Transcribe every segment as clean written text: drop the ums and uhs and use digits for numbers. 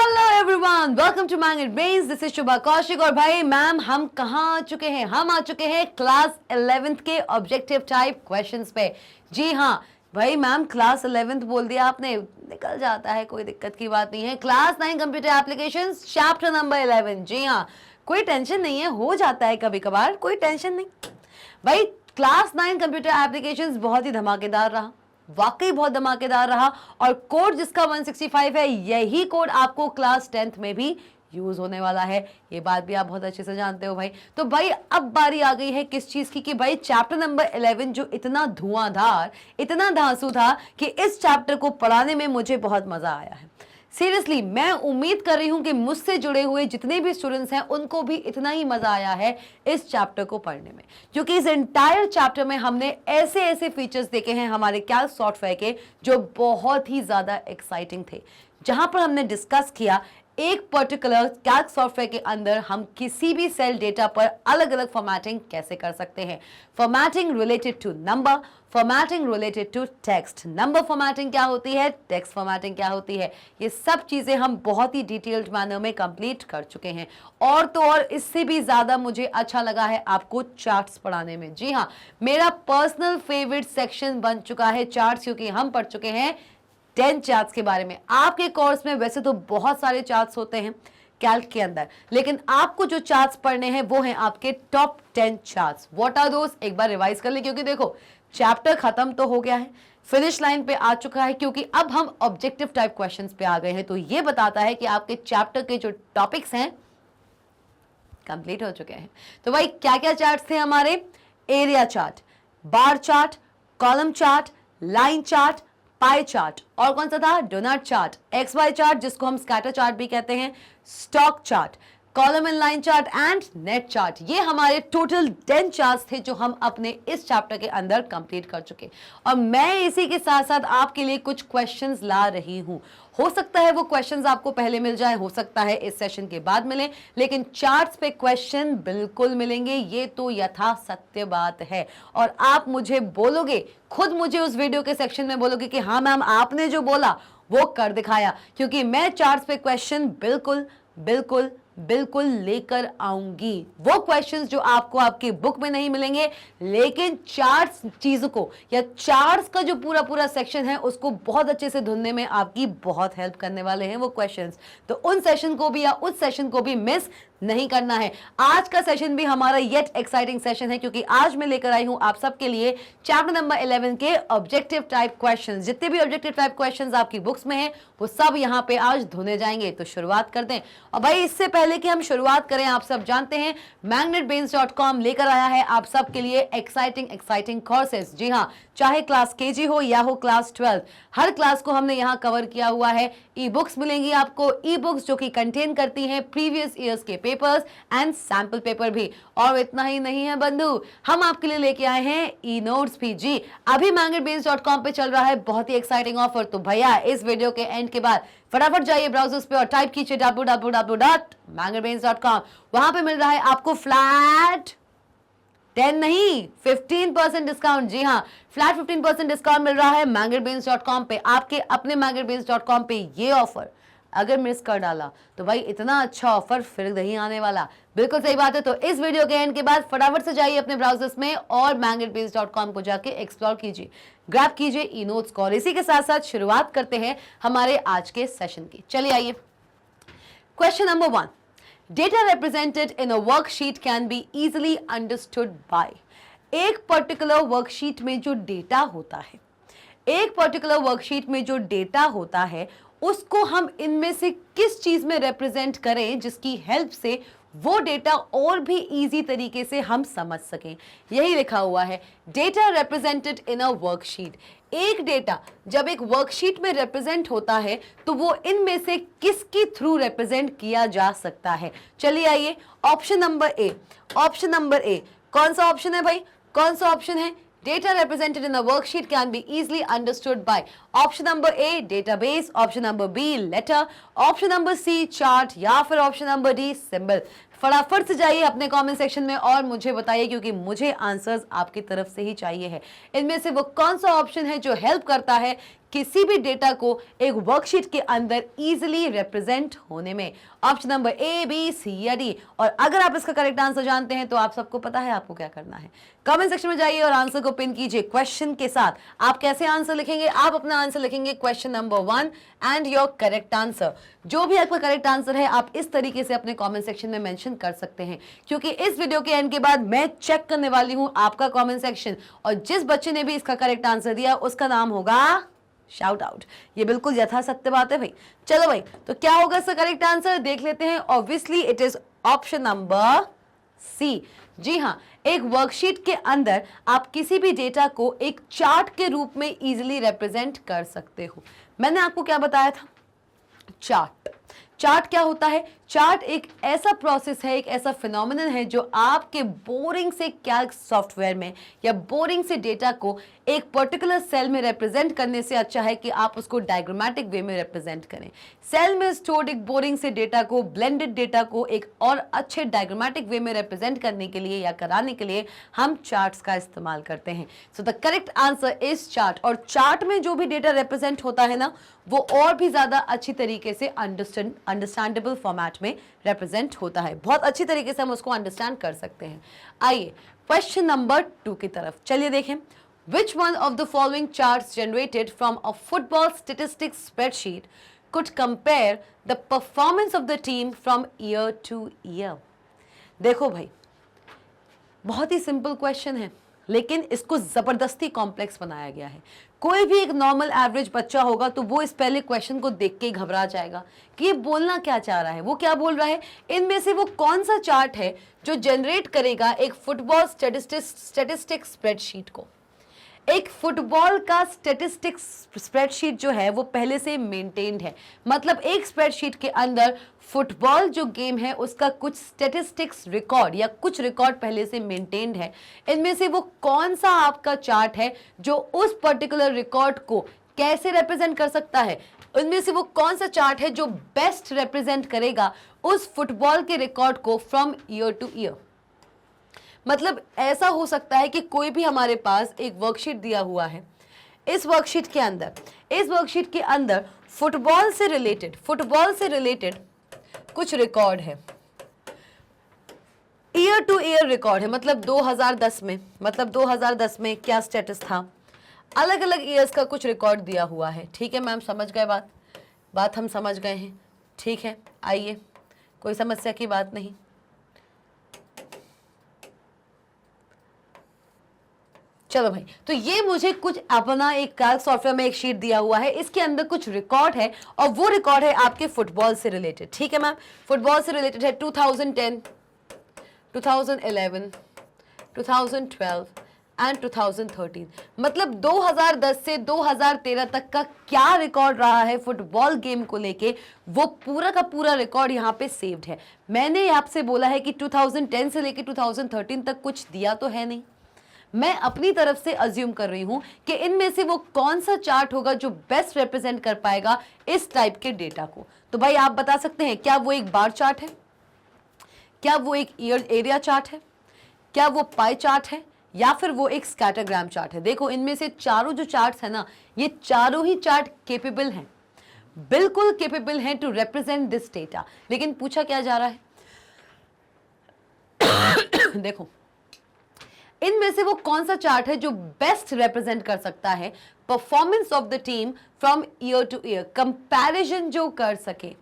Hello everyone, welcome to magnet brains. This is Shubha Kaushik. और भाई ma'am, हम कहाँ आ चुके हैं? हम आ चुके हैं क्लास 11th के ऑब्जेक्टिव टाइप क्वेश्चंस पे। जी हाँ भाई मैम, क्लास 11th बोल दिया आपने, निकल जाता है, कोई दिक्कत की बात नहीं है। Class 9 computer applications chapter number 11। जी हाँ, कोई टेंशन नहीं है, हो जाता है कभी कभार, कोई टेंशन नहीं भाई। क्लास 9 कंप्यूटर एप्लीकेशंस बहुत ही धमाकेदार रहा, वाकई बहुत धमाकेदार रहा। और कोड जिसका 165 है, यही कोड आपको क्लास 10th में भी यूज होने वाला है। ये बात भी आप बहुत अच्छे से जानते हो भाई। तो भाई अब बारी आ गई है किस चीज की कि भाई चैप्टर नंबर 11 जो इतना धुआंधार, इतना धांसू था कि इस चैप्टर को पढ़ाने में मुझे बहुत मजा आया है। सीरियसली मैं उम्मीद कर रही हूं कि मुझसे जुड़े हुए जितने भी स्टूडेंट्स हैं उनको भी इतना ही मजा आया है इस चैप्टर को पढ़ने में, क्योंकि इस एंटायर चैप्टर में हमने ऐसे ऐसे फीचर्स देखे हैं हमारे कैल्क सॉफ्टवेयर के जो बहुत ही ज्यादा एक्साइटिंग थे। जहां पर हमने डिस्कस किया एक पर्टिकुलर कैल्क सॉफ्टवेयर के अंदर हम किसी भी सेल डेटा पर अलग अलग फॉर्मेटिंग कैसे कर सकते हैं। Formatting related to number, formatting related to text, number formatting क्या होती है, टेक्स्ट फॉर्मेटिंग क्या होती है, ये सब चीजें हम बहुत ही डिटेल्ड मैनर में कंप्लीट कर चुके हैं। और तो और इससे भी ज्यादा मुझे अच्छा लगा है आपको चार्ट्स पढ़ाने में। जी हाँ, मेरा पर्सनल फेवरेट सेक्शन बन चुका है चार्ट्स, क्योंकि हम पढ़ चुके हैं 10 चार्ट्स के बारे में। आपके कोर्स में वैसे तो बहुत सारे चार्ट्स होते हैं कैल्क के अंदर, लेकिन आपको जो चार्ट्स पढ़ने हैं वो हैं आपके top 10 charts. What are those? एक बार रिवाइज कर ले, क्योंकि देखो चैप्टर खत्म तो हो गया है, फिनिश लाइन पे आ चुका है, क्योंकि अब हम ऑब्जेक्टिव टाइप क्वेश्चंस पे आ गए हैं। तो ये बताता है कि आपके चैप्टर के जो टॉपिक्स हैं कंप्लीट हो चुके हैं। तो भाई क्या क्या चार्ट्स थे हमारे? Area chart, bar chart, column chart, line chart, pie chart, और कौन सा था? Donut chart, X Y chart जिसको हम स्कैटर चार्ट भी कहते हैं, stock chart, column and line chart and net chart. ये हमारे टोटल 10 चार्ट्स थे जो हम अपने इस चैप्टर के अंदर कंप्लीट कर चुके। और मैं इसी के साथ साथ आपके लिए कुछ क्वेश्चंस ला रही हूं। हो सकता है वो क्वेश्चंस आपको पहले मिल जाए, हो सकता है इस सेशन के बाद मिले, लेकिन चार्ट्स पे क्वेश्चन बिल्कुल मिलेंगे, ये तो यथा सत्य बात है। और आप मुझे बोलोगे, खुद मुझे उस वीडियो के सेक्शन में बोलोगे कि हाँ मैम आपने जो बोला वो कर दिखाया, क्योंकि मैं चार्ट्स पे क्वेश्चन बिल्कुल बिल्कुल बिल्कुल लेकर आऊंगी। वो क्वेश्चंस जो आपको आपकी बुक में नहीं मिलेंगे, लेकिन चार्ट्स चीजों को या चार्ट्स का जो पूरा पूरा सेक्शन है उसको बहुत अच्छे से ढूंढने में आपकी बहुत हेल्प करने वाले हैं वो क्वेश्चंस। तो उन सेशन को भी या उस सेशन को भी मिस नहीं करना है। आज का सेशन भी हमारा येट एक्साइटिंग सेशन है, क्योंकि आज मैं लेकर आई हूं आप सबके लिए चैप्टर नंबर 11 के ऑब्जेक्टिव टाइप क्वेश्चंस। जितने भी ऑब्जेक्टिव टाइप क्वेश्चंस आपकी बुक्स में हैं वो सब यहां पे आज धुने जाएंगे। तो शुरुआत करते हैं। और भाई इससे पहले कि हम शुरुआत करें, आप सब जानते हैं magnetbrains.com लेकर आया है आप सबके लिए एक्साइटिंग कोर्सेज। जी हाँ, चाहे क्लास केजी हो या हो क्लास 12, हर क्लास को हमने यहाँ कवर किया हुआ है। ई बुक्स मिलेंगी आपको, ई बुक्स जो कि कंटेन करती हैं प्रीवियस ईयर्स के पेपर्स एंड सैंपल पेपर भी। और इतना ही नहीं है बंधु, हम आपके लिए लेके आए हैं ई नोट्स भी। जी, अभी magnetbrains.com पे चल रहा है बहुत ही एक्साइटिंग ऑफर। तो भैया इस वीडियो के एंड के बाद फटाफट जाइए ब्राउजर्स पे और टाइप कीजिए www.magnetbrains.com। वहां पे मिल रहा है आपको फ्लैट 10 नहीं 15% डिस्काउंट। जी हाँ, फ्लैट 15% डिस्काउंट मिल रहा है magnetbrains.com पे। आपके अपने magnetbrains.com पे ये ऑफर अगर मिस कर डाला तो भाई इतना अच्छा ऑफर फिर नहीं आने वाला। बिल्कुल सही बात है। तो इस वीडियो के एंड के बाद फटाफट से जाइए अपने ब्राउजर्स में और magnetbrains.com को जाके एक्सप्लोर कीजिए, ग्रैब कीजिए ई नोट्स को। और इसी के साथ साथ शुरुआत करते हैं हमारे आज के सेशन की। चलिए आइए, question number 1, Data represented in a worksheet can be easily understood by। एक पर्टिकुलर वर्कशीट में जो डेटा होता है, एक पर्टिकुलर वर्कशीट में जो डेटा होता है उसको हम इनमें से किस चीज में रिप्रेजेंट करें जिसकी हेल्प से वो डेटा और भी इजी तरीके से हम समझ सकें। यही लिखा हुआ है, data represented in a worksheet. एक डेटा जब एक वर्कशीट में रिप्रेजेंट होता है तो वो इनमें से किसके थ्रू रिप्रेजेंट किया जा सकता है। चलिए आइए, ऑप्शन नंबर ए। ऑप्शन नंबर ए कौन सा ऑप्शन है भाई? कौन सा ऑप्शन है? Data represented in a worksheet can be easily understood by option number A database, option number B letter, option number C chart या फिर option number D symbol। फटाफट से जाइए अपने कमेंट सेक्शन में और मुझे बताइए, क्योंकि मुझे आंसर्स आपकी तरफ से ही चाहिए है। इनमें से वो कौन सा ऑप्शन है जो हेल्प करता है किसी भी डेटा को एक वर्कशीट के अंदर इजीली रिप्रेजेंट होने में? ऑप्शन नंबर ए, बी, सी या डी। और अगर आप इसका करेक्ट आंसर जानते हैं तो आप सबको पता है आपको क्या करना है। कमेंट सेक्शन में जाइए और आंसर को पिन कीजिए क्वेश्चन के साथ। आप कैसे आंसर लिखेंगे? आप अपना आंसर लिखेंगे question number 1 and your correct answer. जो भी आपका करेक्ट आंसर है आप इस तरीके से अपने कमेंट सेक्शन में मेंशन कर सकते हैं, क्योंकि इस वीडियो के एंड के बाद मैं चेक करने वाली हूं आपका कमेंट सेक्शन, और जिस बच्चे ने भी इसका करेक्ट आंसर दिया उसका नाम होगा शाउट आउट। ये बिल्कुल यथासत्य बात है भाई। चलो भाई, तो क्या होगा इसका करेक्ट आंसर देख लेते हैं। Obviously it is option number C. जी हाँ, एक वर्कशीट के अंदर आप किसी भी डेटा को एक चार्ट के रूप में इजीली रिप्रेजेंट कर सकते हो। मैंने आपको क्या बताया था? चार्ट। चार्ट क्या होता है? चार्ट एक ऐसा प्रोसेस है, एक ऐसा फिनोमिनन है जो आपके बोरिंग से कैल्क सॉफ्टवेयर में या बोरिंग से डेटा को एक पर्टिकुलर सेल में रिप्रेजेंट करने से अच्छा है कि आप उसको डायग्रामेटिक वे में रिप्रेजेंट करें। सेल में स्टोर्ड एक बोरिंग से डेटा को, ब्लेंडेड डेटा को एक और अच्छे डायग्रामेटिक वे में रिप्रेजेंट करने के लिए या कराने के लिए हम चार्ट्स का इस्तेमाल करते हैं। सो the correct answer is chart. और चार्ट में जो भी डेटा रिप्रेजेंट होता है ना, वो और भी ज्यादा अच्छी तरीके से अंडरस्टैंडेबल फॉर्मेट में रिप्रेजेंट होता है। बहुत अच्छी तरीके से हम उसको अंडरस्टैंड कर सकते हैं। आइए क्वेश्चन नंबर 2 की तरफ चलिए देखें। Which one of the following charts generated from a football statistics spreadsheet could compare the performance of the team from year to year? देखो भाई, बहुत ही सिंपल क्वेश्चन है, लेकिन इसको जबरदस्ती कॉम्प्लेक्स बनाया गया है। कोई भी एक नॉर्मल एवरेज बच्चा होगा तो वो इस पहले क्वेश्चन को देख के ही घबरा जाएगा कि ये बोलना क्या चाह रहा है। वो क्या बोल रहा है? इनमें से वो कौन सा चार्ट है जो जनरेट करेगा एक फुटबॉल स्टैटिस्टिक्स स्प्रेडशीट को? एक फुटबॉल का स्टैटिस्टिक्स स्प्रेडशीट जो है वो पहले से मेंटेन्ड है। मतलब एक स्प्रेडशीट के अंदर फुटबॉल जो गेम है उसका कुछ स्टैटिस्टिक्स रिकॉर्ड या कुछ रिकॉर्ड पहले से मेंटेन्ड है। इनमें से वो कौन सा आपका चार्ट है जो उस पर्टिकुलर रिकॉर्ड को कैसे रिप्रेजेंट कर सकता है? इनमें से वो कौन सा चार्ट है जो बेस्ट रिप्रेजेंट करेगा उस फुटबॉल के रिकॉर्ड को फ्रॉम ईयर टू ईयर? मतलब ऐसा हो सकता है कि कोई भी हमारे पास एक वर्कशीट दिया हुआ है। इस वर्कशीट के अंदर फुटबॉल से रिलेटेड कुछ रिकॉर्ड है, ईयर टू ईयर रिकॉर्ड है। मतलब 2010 में क्या स्टेटस था, अलग अलग ईयर्स का कुछ रिकॉर्ड दिया हुआ है। ठीक है मैम, समझ गए बात हम समझ गए हैं। ठीक है, आइए, कोई समस्या की बात नहीं। चलो भाई, तो ये मुझे कुछ अपना एक कैल्क सॉफ्टवेयर में एक शीट दिया हुआ है, इसके अंदर कुछ रिकॉर्ड है और वो रिकॉर्ड है आपके फुटबॉल से रिलेटेड। ठीक है मैम, फुटबॉल से रिलेटेड है 2010, 2011, 2012 एंड 2013। मतलब 2010 से 2013 तक का क्या रिकॉर्ड रहा है फुटबॉल गेम को लेके, वो पूरा का पूरा रिकॉर्ड यहाँ पे सेव्ड है। मैंने आपसे बोला है कि 2010 से लेके 2013 तक कुछ दिया तो है नहीं। मैं अपनी तरफ से अज्यूम कर रही हूं कि इनमें से वो कौन सा चार्ट होगा जो बेस्ट रिप्रेजेंट कर पाएगा इस टाइप के डेटा को। तो भाई आप बता सकते हैं, क्या वो एक बार चार्ट है, क्या वो एक एरिया चार्ट है, क्या वो पाई चार्ट है, या फिर वो एक स्कैटरग्राम चार्ट है? देखो, इनमें से चारों जो चार्ट्स है ना, ये चारों ही चार्ट केपेबल हैं, बिल्कुल केपेबल हैं टू रिप्रेजेंट दिस डेटा। लेकिन पूछा क्या जा रहा है देखो, इनमें से वो कौन सा चार्ट है जो बेस्ट रिप्रेजेंट कर सकता है performance of the team from year two year, comparison जो कर सके।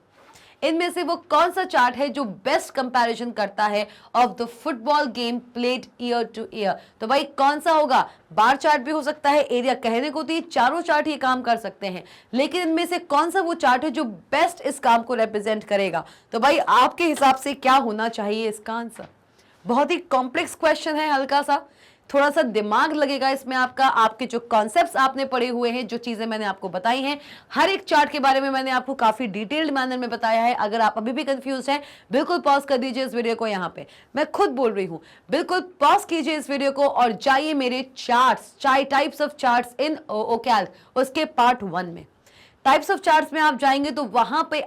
इनमें से वो कौन सा चार्ट है जो बेस्ट कंपैरिजन करता है of the football game played year two year? तो भाई कौन सा होगा? बार चार्ट भी हो सकता है, एरिया कहने को तो ये चारों चार्ट ये काम कर सकते हैं, लेकिन इनमें से कौन सा वो चार्ट है जो बेस्ट इस काम को रिप्रेजेंट करेगा? तो भाई आपके हिसाब से क्या होना चाहिए इसका आंसर? बहुत ही कॉम्प्लेक्स क्वेश्चन है, हल्का सा, थोड़ा सा दिमाग लगेगा इसमें आपका। आपके जो कॉन्सेप्ट्स आपने पढ़े हुए हैं, जो चीजें मैंने आपको बताई हैं, हर एक चार्ट के बारे में मैंने आपको काफी डिटेल्ड मैनर में बताया है। अगर आप अभी भी कंफ्यूज हैं, बिल्कुल पॉज कर दीजिए इस वीडियो को। यहाँ पे मैं खुद बोल रही हूँ, बिल्कुल पॉज कीजिए इस वीडियो को और जाइए मेरे charts, types of charts in ओकैल्क, उसके पार्ट 1 में। टाइप्स ऑफ चार्ट्स में आप जाएंगे तो वहां पे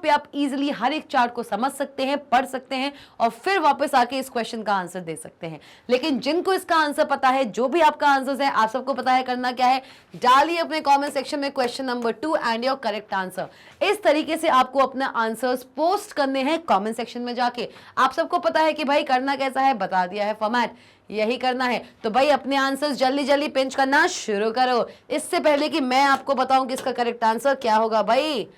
आप इजीली हर एक चार्ट को समझ सकते हैं, पढ़ सकते हैं और फिर वापस आके इस क्वेश्चन का आंसर दे सकते हैं। लेकिन जिनको इसका आंसर पता है, जो भी आपका आंसर है, आप सबको पता है करना क्या है, डालिए अपने कमेंट सेक्शन में question number 2 and your correct answer. इस तरीके से आपको अपना आंसर्स पोस्ट करने हैं कमेंट सेक्शन में जाके। आप सबको पता है कि भाई करना कैसा है, बता दिया है फॉर्मेट, यही करना है। तो भाई अपने आंसर्स जल्दी जल्दी पिंच करना शुरू करो। इससे पहले कि मैं आपको बताऊं कि इसका करेक्ट आंसर क्या होगा, भाई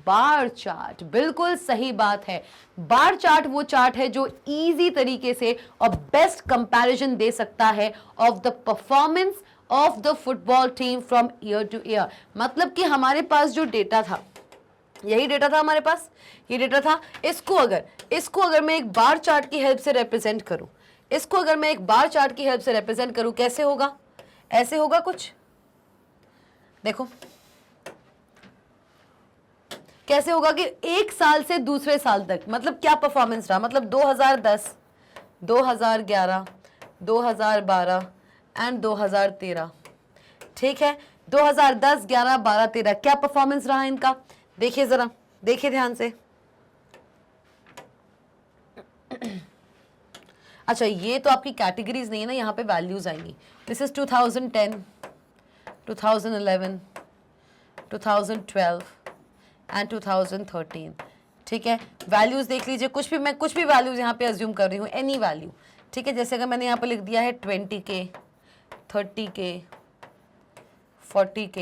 बार चार्ट, बिल्कुल सही बात है। बार चार्ट वो चार्ट है जो इजी तरीके से और बेस्ट कंपैरिजन दे सकता है of the performance of the football team from year two year. मतलब कि हमारे पास जो डेटा था, यही डेटा था हमारे पास, ये डेटा था। इसको अगर मैं एक बार चार्ट की हेल्प से रिप्रेजेंट करूं, इसको अगर मैं एक बार चार्ट की हेल्प से रिप्रेजेंट करूं, कैसे होगा, ऐसे होगा कुछ, देखो कैसे होगा कि एक साल से दूसरे साल तक मतलब क्या परफॉर्मेंस रहा, मतलब 2010, 2011, 2012 एंड 2013, ठीक है। 2010, 11, 12, 13 क्या परफॉर्मेंस रहा इनका, देखिए जरा, देखिए ध्यान से। अच्छा, ये तो आपकी कैटेगरीज नहीं है ना, यहाँ पे वैल्यूज आएंगी। दिस इज 2010, 2011, 2012 एंड 2013, ठीक है। वैल्यूज देख लीजिए, मैं कुछ भी वैल्यूज यहाँ पे अज्यूम कर रही हूँ, एनी वैल्यू, ठीक है। जैसे अगर मैंने यहाँ पे लिख दिया है 20K, 30K, 40K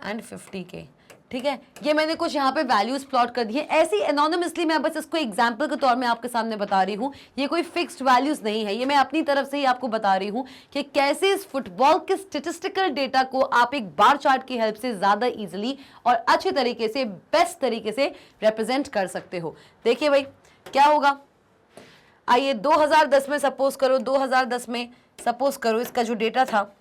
and 50K, ठीक है। ये मैंने कुछ यहाँ पे वैल्यूज प्लॉट कर दी है ऐसी एनोनिमसली, मैं बस इसको एग्जांपल के तौर में आपके सामने बता रही हूँ। ये कोई फिक्स्ड वैल्यूज नहीं है, ये मैं अपनी तरफ से ही आपको बता रही हूँ कि कैसे इस फुटबॉल के स्टेटिस्टिकल डेटा को आप एक बार चार्ट की हेल्प से ज्यादा इजीली और अच्छे तरीके से, बेस्ट तरीके से रिप्रेजेंट कर सकते हो। देखिए भाई क्या होगा, आइए 2010 में सपोज करो, 2010 में सपोज करो इसका जो डेटा था,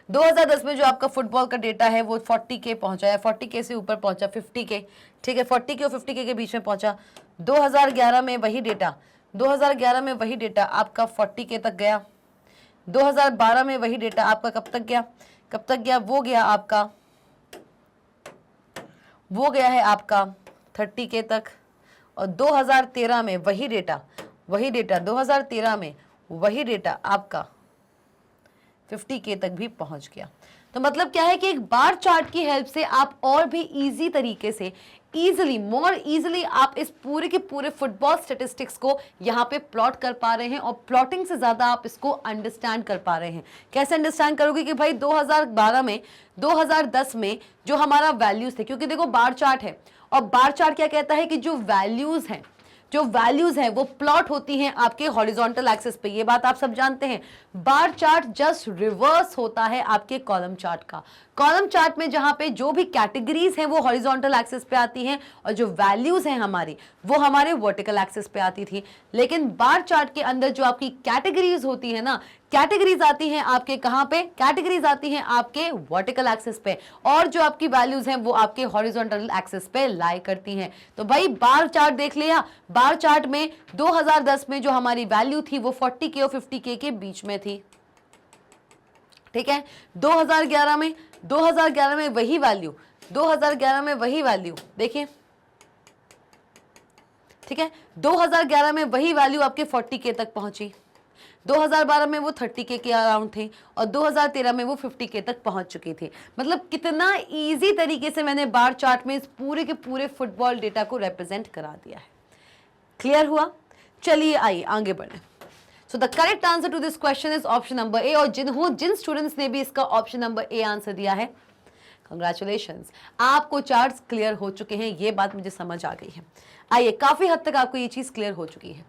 2010 में जो आपका फुटबॉल का डेटा है वो 40K पहुंचा है, 40K से ऊपर पहुंचा 50K, ठीक है। 40K और 50K के बीच में पहुंचा। 2011 में वही डेटा, 2011 में वही डेटा आपका 40K तक गया। 2012 में वही डेटा आपका कब तक गया, कब तक गया, वो गया आपका, वो गया है आपका 30K तक। और 2013 में वही डेटा 2013 में वही डेटा आपका 50K तक भी पहुंच गया। तो मतलब क्या है कि एक बार चार्ट की हेल्प से आप और भी इजी तरीके से, मोर इजीली आप इस पूरे के पूरे फुटबॉल स्टैटिस्टिक्स को यहाँ पे प्लॉट कर पा रहे हैं। और प्लॉटिंग से ज्यादा आप इसको अंडरस्टैंड कर पा रहे हैं। कैसे अंडरस्टैंड करोगे कि भाई 2012 में, 2010 में जो हमारा वैल्यूज थे, क्योंकि देखो बार चार्ट है और बार चार्ट क्या कहता है कि जो वैल्यूज हैं वो प्लॉट होती हैं आपके हॉरिजॉन्टल एक्सिस पे, ये बात आप सब जानते हैं। बार चार्ट जस्ट रिवर्स होता है आपके कॉलम चार्ट का। कॉलम चार्ट में जहां पे जो भी कैटेगरीज हैं वो हॉरिजॉन्टल एक्सिस पे आती हैं और जो वैल्यूज हैं हमारी वो हमारे वर्टिकल एक्सिस पे आती थी। लेकिन बार चार्ट के अंदर जो आपकी कैटेगरीज होती है ना, कैटेगरीज आती हैं आपके कहां पे, कैटेगरीज आती हैं आपके वर्टिकल एक्सिस पे, और जो आपकी वैल्यूज हैं वो आपके हॉरिजॉन्टल एक्सिस पे लाई करती हैं। तो भाई बार चार्ट देख लिया, बार चार्ट में 2010 में जो हमारी वैल्यू थी वो 40K और 50K के बीच में थी, ठीक है। 2011 में वही वैल्यू, 2011 में वही वैल्यू देखिए, ठीक है। 2011 में वही वैल्यू आपके 40K तक पहुंची, 2012 में वो 30K के अराउंड थी और 2013 में वो 50K तक पहुंच चुकी थी। मतलब कितना इजी तरीके से मैंने बार चार्ट में इस पूरे के पूरे फुटबॉल डेटा को रिप्रेजेंट करा दिया है। क्लियर हुआ? चलिए आइए आगे बढ़े। So the correct answer to this question is option number A. और जिन स्टूडेंट्स ने भी इसका ऑप्शन नंबर ए आंसर दिया है, कंग्रेचुलेशंस, आपको चार्ट्स क्लियर हो चुके हैं, ये बात मुझे समझ आ गई है। आइए, काफी हद तक आपको ये चीज क्लियर हो चुकी है।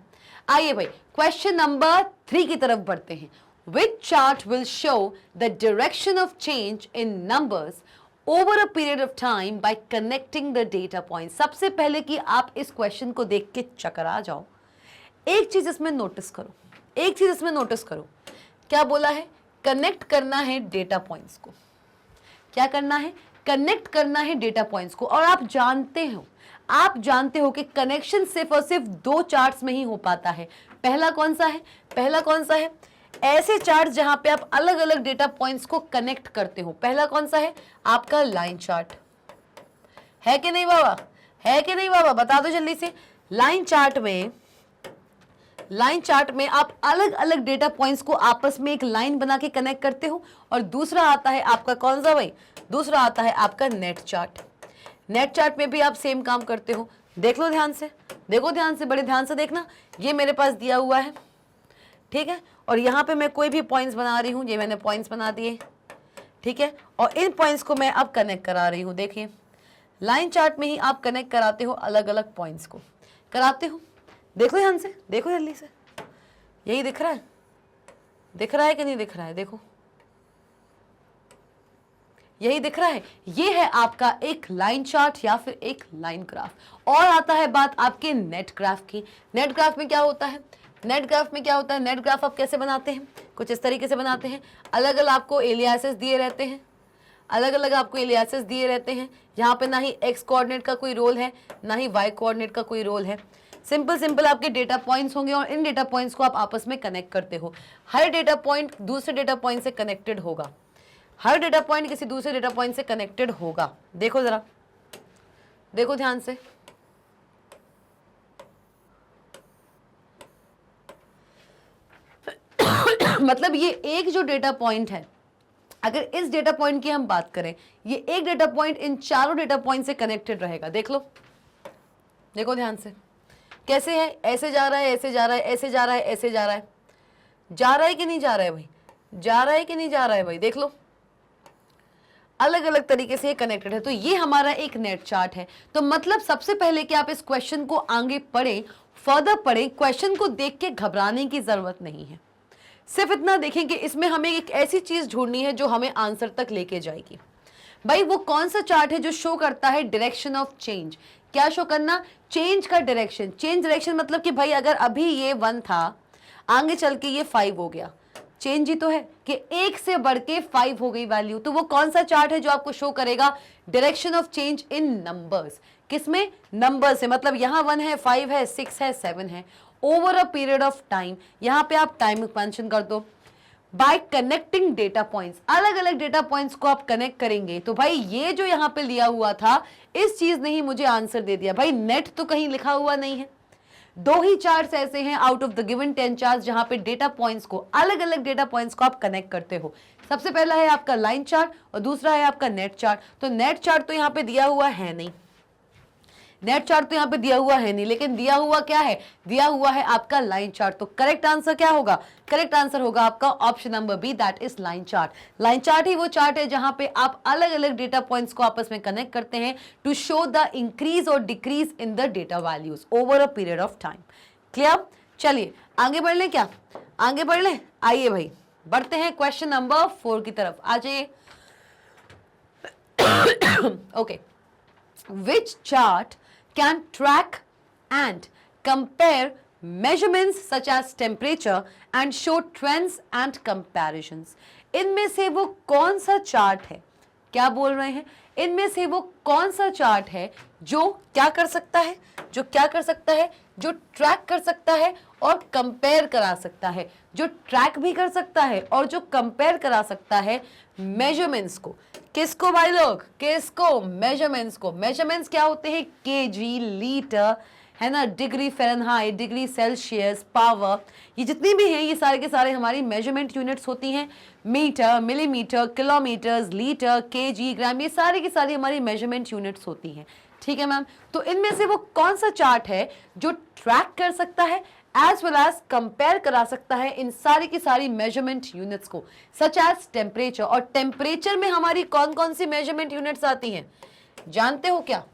आइए भाई क्वेश्चन नंबर 3 की तरफ बढ़ते हैं। Which chart will show the direction of change in numbers over a period of time by connecting the data points? सबसे पहले कि आप इस क्वेश्चन को देख के चकरा जाओ, एक चीज इसमें नोटिस करो, क्या बोला है? कनेक्ट करना है डेटा पॉइंट्स को। क्या करना है? कनेक्ट करना है डेटा पॉइंट्स को। और आप जानते हो कि कनेक्शन सिर्फ और सिर्फ 2 चार्ट्स में ही हो पाता है। पहला कौन सा है? ऐसे चार्ट जहां पे आप अलग अलग डेटा पॉइंट्स को कनेक्ट करते हो। पहला कौन सा है? आपका लाइन चार्ट है कि नहीं बाबा? है कि नहीं बाबा? बता दो जल्दी से। लाइन चार्ट में आप अलग अलग डेटा पॉइंट्स को आपस में एक लाइन बना के कनेक्ट करते हो। और दूसरा आता है आपका कौन सा भाई? दूसरा आता है आपका नेट चार्ट। नेट चार्ट में भी आप सेम काम करते हो। देख लो ध्यान से, देखो ध्यान से, बड़े ध्यान से देखना। ये मेरे पास दिया हुआ है, ठीक है, और यहाँ पे मैं कोई भी पॉइंट्स बना रही हूँ। ये मैंने पॉइंट्स बना दिए, ठीक है, और इन पॉइंट्स को मैं अब कनेक्ट करा रही हूँ। देखिए, लाइन चार्ट में ही आप कनेक्ट कराते हो अलग अलग पॉइंट्स को, कराते हो। देखो ध्यान से, देखो जल्दी से, यही दिख रहा है? दिख रहा है कि नहीं दिख रहा है? देखो, यही दिख रहा है। ये है आपका एक लाइन चार्ट या फिर एक लाइन ग्राफ। और आता है बात आपके नेट ग्राफ की। नेट ग्राफ में क्या होता है? नेट ग्राफ में क्या होता है? नेट ग्राफ आप कैसे बनाते हैं? कुछ इस तरीके से बनाते हैं। अलग अलग आपको एलियासेस दिए रहते हैं, अलग अलग आपको एलियासेस दिए रहते हैं। यहाँ पे ना ही एक्स कोऑर्डिनेट का कोई रोल है, ना ही वाई कोऑर्डिनेट का कोई रोल है। सिंपल आपके डेटा पॉइंट्स होंगे और इन डेटा पॉइंट्स को आप आपस में कनेक्ट करते हो। हर डेटा पॉइंट दूसरे डेटा पॉइंट से कनेक्टेड होगा, हर डेटा पॉइंट किसी दूसरे डेटा पॉइंट से कनेक्टेड होगा। देखो जरा, देखो ध्यान से। मतलब ये एक जो डेटा पॉइंट है, अगर इस डेटा पॉइंट की हम बात करें, ये एक डेटा पॉइंट इन चारों डेटा पॉइंट से कनेक्टेड रहेगा। देख लो, देखो ध्यान से, कैसे है? ऐसे जा रहा है, ऐसे जा रहा है, ऐसे जा रहा है, ऐसे जा रहा है। जा रहा है कि नहीं जा रहा है भाई? जा रहा है कि नहीं जा रहा है भाई? देख लो, अलग अलग तरीके से ये कनेक्टेड है। तो ये हमारा एक नेट चार्ट है। तो मतलब सबसे पहले कि आप इस क्वेश्चन को आगे पढ़ें, फर्दर पढ़ें, क्वेश्चन को देख के घबराने की जरूरत नहीं है। सिर्फ इतना देखें कि इसमें हमें एक ऐसी चीज ढूंढनी है जो हमें आंसर तक लेके जाएगी। भाई वो कौन सा चार्ट है जो शो करता है डायरेक्शन ऑफ चेंज? क्या शो करना? चेंज का डायरेक्शन। चेंज डायरेक्शन मतलब कि भाई अगर अभी ये 1 था, आगे चल के ये 5 हो गया। चेंज ही तो है कि 1 से बढ़ के 5 हो गई वैल्यू। तो वो कौन सा चार्ट है जो आपको शो करेगा direction of change in numbers? किसमें? नंबर से। मतलब यहाँ 1 है, 5 है, 6 है, 7 है। Over a period of time, यहाँ पे आप टाइम एक्सपेंशन कर दो। बाय कनेक्टिंग डेटा पॉइंट्स, अलग अलग डेटा पॉइंट्स को आप कनेक्ट करेंगे। तो भाई ये जो यहाँ पे लिया हुआ था, इस चीज ने ही मुझे आंसर दे दिया। भाई नेट तो कहीं लिखा हुआ नहीं है। 2 ही चार्ट्स ऐसे हैं out of the given 10 charts जहां पे डेटा पॉइंट्स को, अलग अलग डेटा पॉइंट्स को आप कनेक्ट करते हो। सबसे पहला है आपका लाइन चार्ट और दूसरा है आपका नेट चार्ट। तो नेट चार्ट तो यहाँ पे दिया हुआ है नहीं, नेट चार्ट तो यहाँ पे दिया हुआ है नहीं, लेकिन दिया हुआ क्या है? दिया हुआ है आपका लाइन चार्ट। तो करेक्ट आंसर क्या होगा? करेक्ट आंसर होगा आपका option number B, that is line chart. Line chart ही वो चार्ट है जहां पे आप अलग अलग डेटा पॉइंट्स को आपस में कनेक्ट करते हैं टू शो द इंक्रीज और decrease in the data values over a period of time. Clear? चलिए आगे बढ़ लें क्या? आगे बढ़ लें, आइए भाई बढ़ते हैं क्वेश्चन नंबर 4 की तरफ। आ जाइए। Okay, which chart can track and compare measurements such as temperature and show trends and comparisons? इनमें से वो कौन सा चार्ट है? क्या बोल रहे हैं? इनमें से वो कौन सा चार्ट है जो क्या कर सकता है? जो क्या कर सकता है? जो ट्रैक कर सकता है और कंपेयर करा सकता है। जो ट्रैक भी कर सकता है और जो कंपेयर करा सकता है मेजरमेंट्स को। किसको भाई लोग? किसको? मेजरमेंट्स को। मेजरमेंट्स क्या होते हैं? केजी, लीटर, है ना, degree Fahrenheit, degree Celsius, power, ये जितनी भी हैं ये सारे के सारे हमारी मेजरमेंट यूनिट्स होती हैं। Metre, millimetre, kilometres, litre, KG, gram, ये सारी की सारी हमारी मेजरमेंट यूनिट्स होती हैं। ठीक है मैम? तो इनमें से वो कौन सा चार्ट है जो ट्रैक कर सकता है एज वेल एज कंपेयर करा सकता है इन सारी की सारी मेजरमेंट यूनिट्स को, सच एज टेम्परेचर? और टेम्परेचर में हमारी कौन कौन सी मेजरमेंट यूनिट्स आती हैं? जानते हो क्या?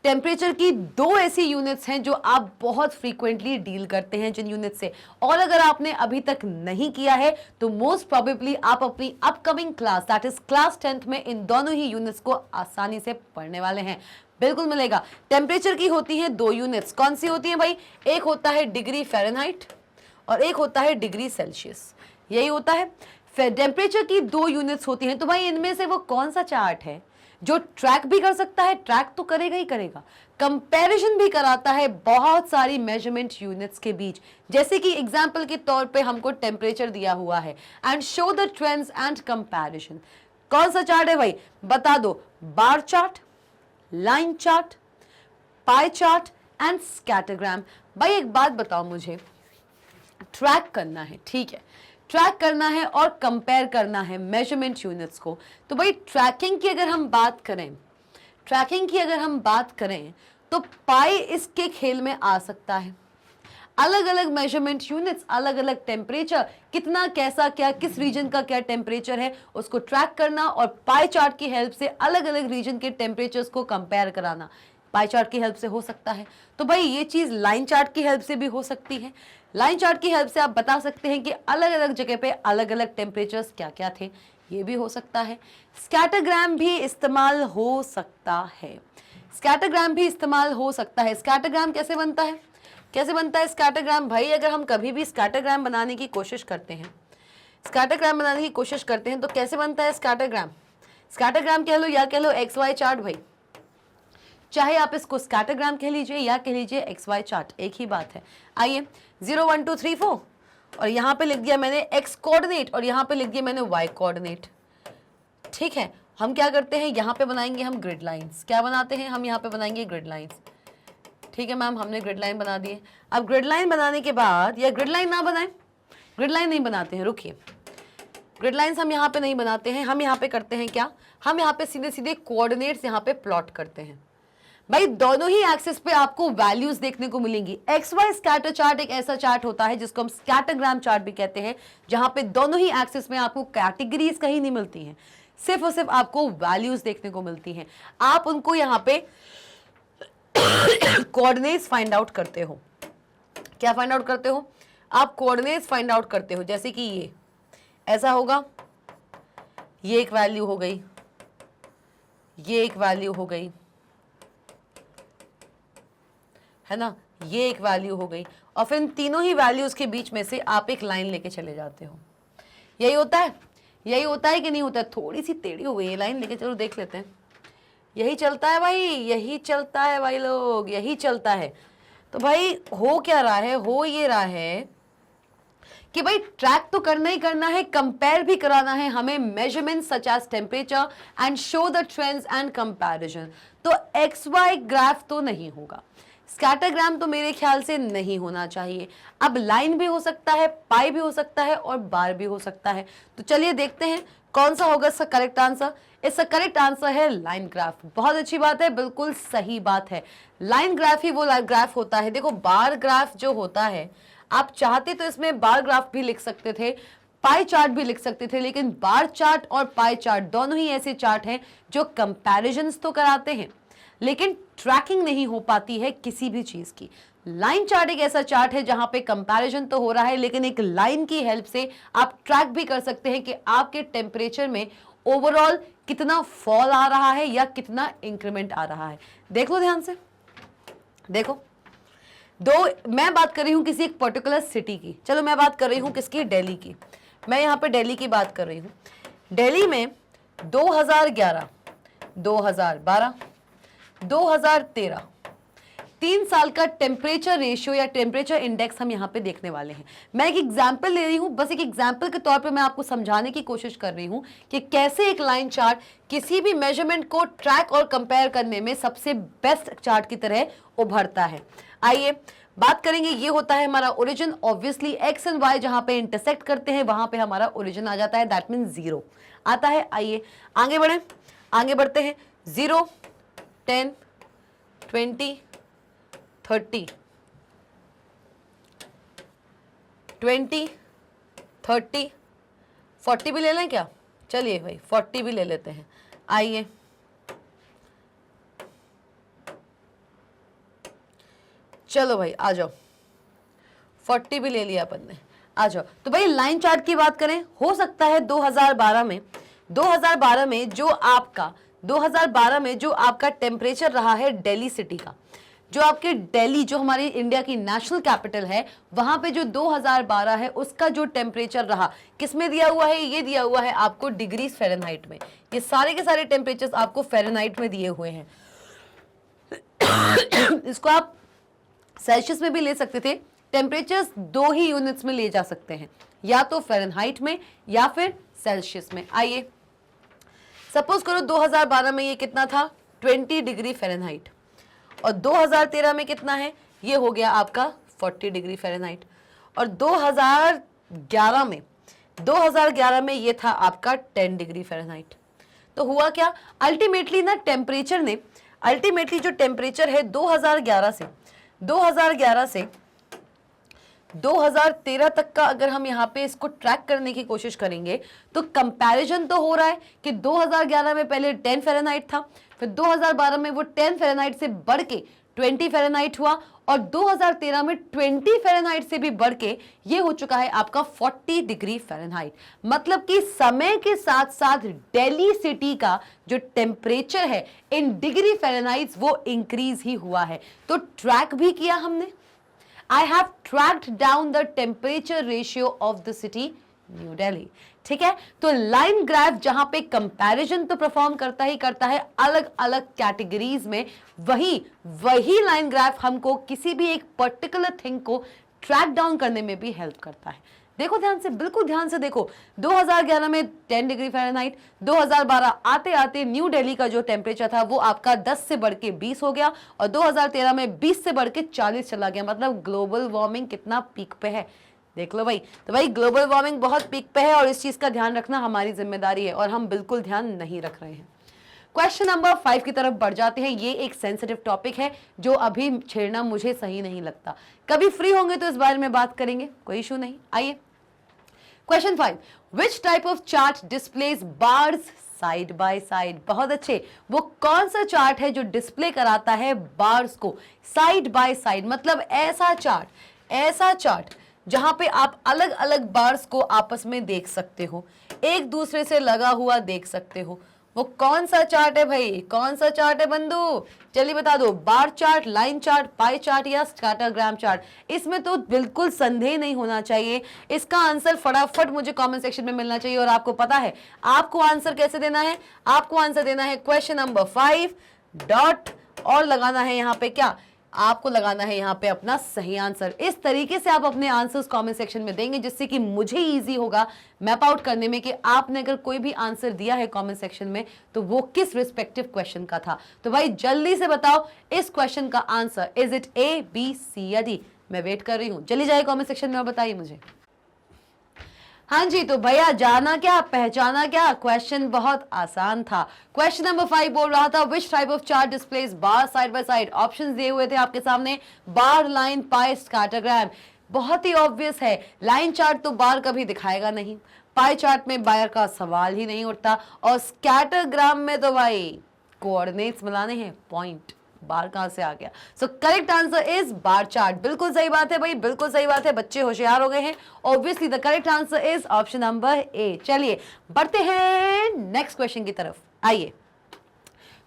टेम्परेचर की 2 ऐसी यूनिट्स हैं जो आप बहुत फ्रीक्वेंटली डील करते हैं जिन यूनिट से, और अगर आपने अभी तक नहीं किया है तो मोस्ट प्रोबेबली आप अपनी upcoming class that is class 10th में इन दोनों ही यूनिट्स को आसानी से पढ़ने वाले हैं। बिल्कुल मिलेगा। टेम्परेचर की होती हैं 2 यूनिट्स। कौन सी होती हैं भाई? एक होता है डिग्री फ़ारेनहाइट और एक होता है डिग्री सेल्सियस। यही होता है। टेम्परेचर की 2 यूनिट्स होती हैं। तो भाई इनमें से वो कौन सा चार्ट है जो ट्रैक भी कर सकता है, ट्रैक तो करेगा ही करेगा, कंपैरिजन भी कराता है बहुत सारी मेजरमेंट यूनिट्स के बीच। जैसे कि एग्जांपल के तौर पे हमको टेम्परेचर दिया हुआ है and show the trends and comparison. कौन सा चार्ट है भाई, बता दो, bar chart, line chart, pie chart and scattergram. भाई एक बात बताओ मुझे, ट्रैक करना है, ठीक है, ट्रैक करना है और कंपेयर करना है मेजरमेंट यूनिट्स को, तो भाई ट्रैकिंग की अगर हम बात करें, ट्रैकिंग की अगर हम बात करें तो पाई इसके खेल में आ सकता है। अलग अलग मेजरमेंट यूनिट्स, अलग अलग टेम्परेचर, कितना कैसा क्या, किस रीजन का क्या टेम्परेचर है उसको ट्रैक करना और पाई चार्ट की हेल्प से अलग अलग रीजन के टेम्परेचर्स को कंपेयर कराना, पाई चार्ट की हेल्प से हो सकता है। तो भाई ये चीज लाइन चार्ट की हेल्प से भी हो सकती है। लाइन चार्ट की हेल्प से आप बता सकते हैं कि अलग अलग जगह पे अलग अलग टेम्परेचर्स क्या क्या थे, ये भी हो सकता है। स्कैटरग्राम भी इस्तेमाल हो सकता है, स्कैटरग्राम भी इस्तेमाल हो सकता है। स्कैटरग्राम कैसे बनता है, कैसे बनता है स्कैटरग्राम? भाई अगर हम कभी भी स्कैटरग्राम बनाने की कोशिश करते हैं, स्कैटरग्राम बनाने की कोशिश करते हैं तो कैसे बनता है स्कैटरग्राम? स्कैटरग्राम कह लो या कह लो एक्स वाई चार्ट, भाई चाहे आप इसको स्कैटरग्राम कह लीजिए या कह लीजिए एक्स वाई चार्ट, एक ही बात है। आइए 0 1 2 3 4 और यहाँ पे लिख दिया मैंने एक्स कोऑर्डिनेट और यहाँ पे लिख दिया मैंने वाई कोऑर्डिनेट, ठीक है। हम क्या करते हैं, यहाँ पे बनाएंगे हम ग्रिड लाइंस। क्या बनाते हैं हम, यहाँ पे बनाएंगे ग्रिड लाइंस, ठीक है मैम, हमने ग्रिड लाइन बना दिए। अब ग्रिड लाइन बनाने के बाद, या ग्रिड लाइन ना बनाएं, ग्रिड लाइन नहीं बनाते हैं, रुकिए, ग्रिड लाइंस हम यहाँ पे नहीं बनाते हैं, हम यहाँ पे करते हैं क्या, हम यहाँ पे सीधे सीधे कोऑर्डिनेट्स यहाँ पे प्लॉट करते हैं। भाई दोनों ही एक्सिस पे आपको वैल्यूज देखने को मिलेंगी। एक्स वाई स्कैटर चार्ट एक ऐसा चार्ट होता है जिसको हम स्कैटरग्राम चार्ट भी कहते हैं, जहां पे दोनों ही एक्सिस में आपको कैटेगरीज कहीं नहीं मिलती हैं, सिर्फ और सिर्फ आपको वैल्यूज देखने को मिलती हैं। आप उनको यहाँ पे कोऑर्डिनेट्स फाइंड आउट करते हो। क्या फाइंड आउट करते हो आप? कोऑर्डिनेट्स फाइंड आउट करते हो। जैसे कि ये ऐसा होगा, ये एक वैल्यू हो गई, ये एक वैल्यू हो गई, है ना, ये एक वैल्यू हो गई, और फिर इन तीनों ही वैल्यूज के बीच में से आप एक लाइन लेके चले जाते हो। यही होता है, यही होता है कि नहीं होता है? थोड़ी सी टेढ़ी हो गई ये लाइन, लेके चलो देख लेते हैं। यही चलता है भाई, यही चलता है भाई लोग, यही चलता है। तो भाई हो क्या रहा है, हो ये रहा है कि भाई ट्रैक तो करना ही करना है, कंपेयर भी कराना है हमें measurement such as temperature and show the trends and comparison. तो एक्स वाई ग्राफ तो नहीं होगा, स्कैटरग्राम तो मेरे ख्याल से नहीं होना चाहिए। अब लाइन भी हो सकता है, पाई भी हो सकता है और बार भी हो सकता है। तो चलिए देखते हैं कौन सा होगा इसका करेक्ट आंसर। इसका करेक्ट आंसर है लाइन ग्राफ। बहुत अच्छी बात है, बिल्कुल सही बात है। लाइन ग्राफ ही वो ग्राफ होता है। देखो बार ग्राफ जो होता है, आप चाहते तो इसमें बार ग्राफ भी लिख सकते थे, पाई चार्ट भी लिख सकते थे, लेकिन बार चार्ट और पाई चार्ट दोनों ही ऐसे चार्ट हैं जो कंपैरिजन्स तो कराते हैं लेकिन ट्रैकिंग नहीं हो पाती है किसी भी चीज की। लाइन चार्ट एक ऐसा चार्ट है जहां पे कंपैरिजन तो हो रहा है, लेकिन एक लाइन की हेल्प से आप ट्रैक भी कर सकते हैं कि आपके टेम्परेचर में ओवरऑल कितना फॉल आ रहा है या कितना इंक्रीमेंट आ रहा है। देख लो ध्यान से, देखो मैं बात कर रही हूं किसी एक पर्टिकुलर सिटी की। चलो मैं बात कर रही हूं किसकी, दिल्ली की। मैं यहां पे दिल्ली की बात कर रही हूं। दिल्ली में 2011, 2012, 2013 3 साल का टेम्परेचर रेशियो या टेम्परेचर इंडेक्स हम यहाँ पे देखने वाले हैं। मैं एक एग्जाम्पल ले रही हूँ, बस एक एग्जाम्पल के तौर पे मैं आपको समझाने की कोशिश कर रही हूँ कि कैसे एक लाइन चार्ट किसी भी मेजरमेंट को ट्रैक और कंपेयर करने में सबसे बेस्ट चार्ट की तरह उभरता है। आइए बात करेंगे, ये होता है हमारा origin. Obviously X and Y जहां पे इंटरसेक्ट करते हैं वहां पे हमारा ओरिजिन आ जाता है, दैट मीन 0 आता है। आइए आगे बढ़े, आगे बढ़ते हैं। 0, 10, 20, 30, 20, 30, 40 भी ले लें क्या? चलिए भाई 40 भी ले लेते हैं। आइए चलो भाई आ जाओ, 40 भी ले लिया अपन ने, आ जाओ। तो भाई लाइन चार्ट की बात करें, हो सकता है 2012 में जो आपका टेम्परेचर रहा है दिल्ली सिटी का, जो आपके दिल्ली, जो हमारी इंडिया की नेशनल कैपिटल है, वहां पे जो 2012 है उसका जो टेम्परेचर रहा, किसमें दिया हुआ है? ये दिया हुआ है आपको डिग्री फ़ारेनहाइट में। ये सारे के सारे टेम्परेचर्स आपको फ़ारेनहाइट में दिए हुए हैं। इसको आप सेल्सियस में भी ले सकते थे। टेम्परेचर्स दो ही यूनिट्स में ले जा सकते हैं, या तो फ़ारेनहाइट में या फिर सेल्सियस में। आइए सपोज करो 2012 में ये कितना था? 20 डिग्री फ़ारेनहाइट, और 2013 में कितना है? ये हो गया आपका 40 डिग्री फ़ारेनहाइट। और 2011 में ये था आपका 10 डिग्री फ़ारेनहाइट। तो हुआ क्या? अल्टीमेटली ना टेम्परेचर ने, अल्टीमेटली जो टेम्परेचर है 2011 से 2013 तक का अगर हम यहाँ पे इसको ट्रैक करने की कोशिश करेंगे तो कंपैरिजन तो हो रहा है कि 2011 में पहले 10 फ़ारेनहाइट था, फिर 2012 में वो 10 फ़ारेनहाइट से बढ़ के 20 फ़ारेनहाइट हुआ, और 2013 में 20 फ़ारेनहाइट से भी बढ़ के ये हो चुका है आपका 40 डिग्री फ़ारेनहाइट। मतलब कि समय के साथ साथ दिल्ली सिटी का जो टेम्परेचर है इन डिग्री फ़ारेनहाइट वो इंक्रीज ही हुआ है। तो ट्रैक भी किया हमने। I have tracked down the temperature ratio of the city new Delhi. ठीक है, तो लाइन ग्राफ जहां पे कंपैरिजन तो परफॉर्म करता ही करता है अलग अलग कैटेगरीज में, वही लाइन ग्राफ हमको किसी भी एक पर्टिकुलर थिंग को ट्रैक डाउन करने में भी हेल्प करता है। देखो ध्यान से, बिल्कुल ध्यान से देखो। 2011 में 10 डिग्री फ़ारेनहाइट, 2012 आते आते न्यू दिल्ली का जो टेम्परेचर था वो आपका 10 से बढ़ के 20 हो गया, और 2013 में 20 से बढ़ के 40 चला गया। मतलब ग्लोबल वार्मिंग कितना पीक पे है, देख लो भाई। तो भाई ग्लोबल वार्मिंग बहुत पीक पे है, और इस चीज का ध्यान रखना हमारी जिम्मेदारी है, और हम बिल्कुल ध्यान नहीं रख रहे हैं। क्वेश्चन नंबर 5 की तरफ बढ़ जाते हैं। ये एक सेंसिटिव टॉपिक है जो अभी छेड़ना मुझे सही नहीं लगता। कभी फ्री होंगे तो इस बारे में बात करेंगे, कोई इशू नहीं। आइए question 5, which type of chart displays bars side by side? बहुत अच्छे। वो कौन सा चार्ट है जो डिस्प्ले कराता है बार्स को साइड बाय साइड? मतलब ऐसा चार्ट जहां पे आप अलग अलग बार्स को आपस में देख सकते हो, एक दूसरे से लगा हुआ देख सकते हो। वो कौन सा चार्ट है भाई? कौन सा चार्ट है बंधु? चलिए बता दो। Bar chart, line chart, pie chart या स्कैटरग्राम चार्ट? इसमें तो बिल्कुल संदेह नहीं होना चाहिए। इसका आंसर फटाफट मुझे कमेंट सेक्शन में मिलना चाहिए। और आपको पता है आपको आंसर कैसे देना है? आपको आंसर देना है क्वेश्चन नंबर 5 डॉट, और लगाना है यहाँ पे क्या? आपको लगाना है यहाँ पे अपना सही आंसर। इस तरीके से आप अपने आंसर्स कमेंट सेक्शन में देंगे, जिससे कि मुझे इजी होगा मैप आउट करने में कि आपने अगर कोई भी आंसर दिया है कमेंट सेक्शन में तो वो किस रिस्पेक्टिव क्वेश्चन का था। तो भाई जल्दी से बताओ इस क्वेश्चन का answer, is it A, B, C या डी? मैं वेट कर रही हूँ, चली जाए कमेंट सेक्शन में और बताइए मुझे। हाँ जी, तो भैया जाना क्या, पहचाना क्या? क्वेश्चन बहुत आसान था। क्वेश्चन नंबर 5 बोल रहा था which type of chart displace bar side by side? Options दिए हुए थे आपके सामने, बार, लाइन, पाई, स्कैटरग्राम। बहुत ही ऑब्वियस है, लाइन चार्ट तो बार कभी दिखाएगा नहीं, पाई चार्ट में बार का सवाल ही नहीं उठता, और स्कैटरग्राम में तो भाई कोऑर्डिनेट्स मिलाने हैं, पॉइंट। बार कहां से आ गया? सो correct answer is bar chart. बिल्कुल सही बात है भाई, बिल्कुल सही बात है। बच्चे होशियार हो गए हैं। Obviously the correct answer is option number ए। चलिए बढ़ते हैं नेक्स्ट क्वेश्चन की तरफ। आइए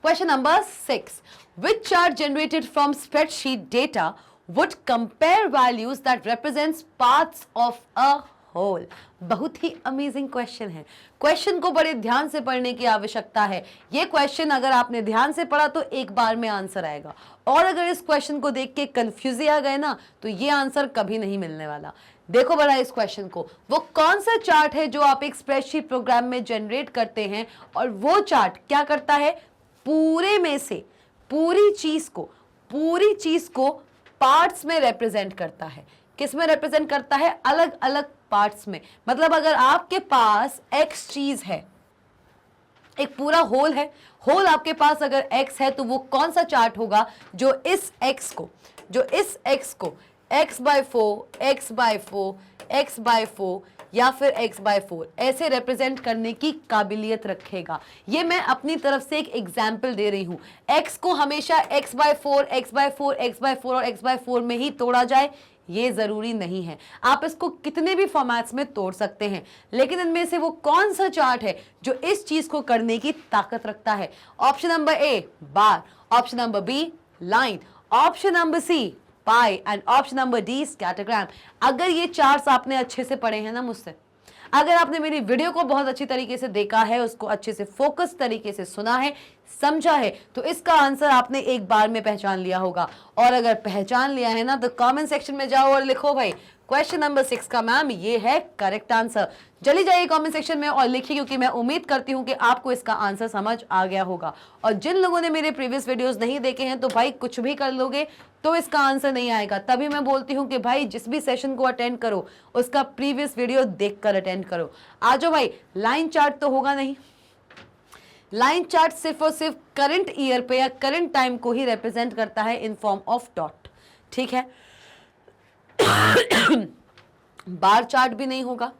question number 6, which chart generated from spreadsheet data would compare values that represents parts of a whole? बहुत ही अमेजिंग क्वेश्चन है। क्वेश्चन को बड़े ध्यान से पढ़ने की आवश्यकता है। ये क्वेश्चन अगर आपने ध्यान से पढ़ा तो एक बार में आंसर आएगा, और अगर इस क्वेश्चन को देख के कंफ्यूज आ गए ना तो ये आंसर कभी नहीं मिलने वाला। देखो बड़ा इस क्वेश्चन को, वो कौन सा चार्ट है जो आप एक स्प्रेडशीट प्रोग्राम में जनरेट करते हैं, और वो चार्ट क्या करता है? पूरे में से पूरी चीज को पार्ट्स में रिप्रेजेंट करता है। किस में रिप्रेजेंट करता है? अलग अलग पार्ट्स में। मतलब अगर आपके पास एक्स चीज है, एक पूरा होल है, होल आपके पास अगर एक्स है, तो वो कौन सा चार्ट होगा जो इस एक्स को X by 4, X by 4, X by 4 या फिर x बाय 4 ऐसे रिप्रेजेंट करने की काबिलियत रखेगा। ये मैं अपनी तरफ से एक एग्जाम्पल दे रही हूं। x को हमेशा x by 4, x by 4, x by 4 और x बाय 4 में ही तोड़ा जाए, ये जरूरी नहीं है। आप इसको कितने भी फॉर्मेट्स में तोड़ सकते हैं, लेकिन इनमें से वो कौन सा चार्ट है जो इस चीज को करने की ताकत रखता है? Option number A bar, option number B line, option number C pie and option number D scattergram. अगर ये चार्ट्स आपने अच्छे से पढ़े हैं ना मुझसे, अगर आपने मेरी वीडियो को बहुत अच्छी तरीके से देखा है, उसको अच्छे से फोकस तरीके से सुना है, समझा है, तो इसका आंसर आपने एक बार में पहचान लिया होगा। और अगर पहचान लिया है ना तो कमेंट सेक्शन में जाओ और लिखो भाई क्वेश्चन नंबर 6 का मैम ये है करेक्ट आंसर। चली जाइए कमेंट सेक्शन में और लिखिए, क्योंकि मैं उम्मीद करती हूं कि आपको इसका आंसर समझ आ गया होगा। और जिन लोगों ने मेरे प्रीवियस वीडियोस नहीं देखे हैं तो भाई कुछ भी कर लोगे तो इसका आंसर नहीं आएगा। तभी मैं बोलती हूं कि भाई जिस भी सेशन को अटेंड करो उसका प्रीवियस वीडियो देखकर अटेंड करो। आ जाओ भाई, लाइन चार्ट तो होगा नहीं, लाइन चार्ट सिर्फ और सिर्फ करंट ईयर पे या करंट टाइम को ही रिप्रेजेंट करता है इन फॉर्म ऑफ डॉट, ठीक है। बार चार्ट भी नहीं होगा।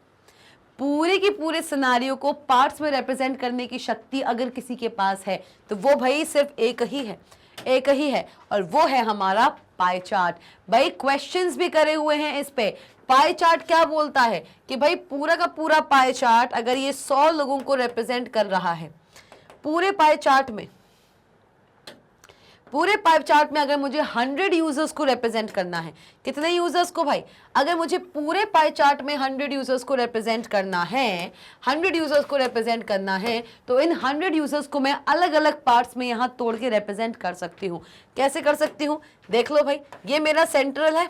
पूरे के पूरे सिनारियो को पार्ट्स में रिप्रेजेंट करने की शक्ति अगर किसी के पास है तो वो भाई सिर्फ एक ही है, एक ही है, और वो है हमारा पाई चार्ट। भाई क्वेश्चंस भी करे हुए हैं इस पे। पाई चार्ट क्या बोलता है कि भाई पूरा का पूरा पाई चार्ट अगर ये 100 लोगों को रिप्रेजेंट कर रहा है, पूरे पाई चार्ट में, पूरे पाई चार्ट में अगर मुझे 100 यूजर्स को रिप्रेजेंट करना है, कितने यूजर्स को भाई, अगर मुझे पूरे पाई चार्ट में 100 यूजर्स को रिप्रेजेंट करना है, 100 यूजर्स को रिप्रेजेंट करना है, तो इन 100 यूजर्स को मैं अलग अलग पार्ट्स में यहां तोड़ के रिप्रेजेंट कर सकती हूं। कैसे कर सकती हूं, देख लो भाई, ये मेरा सेंट्रल है,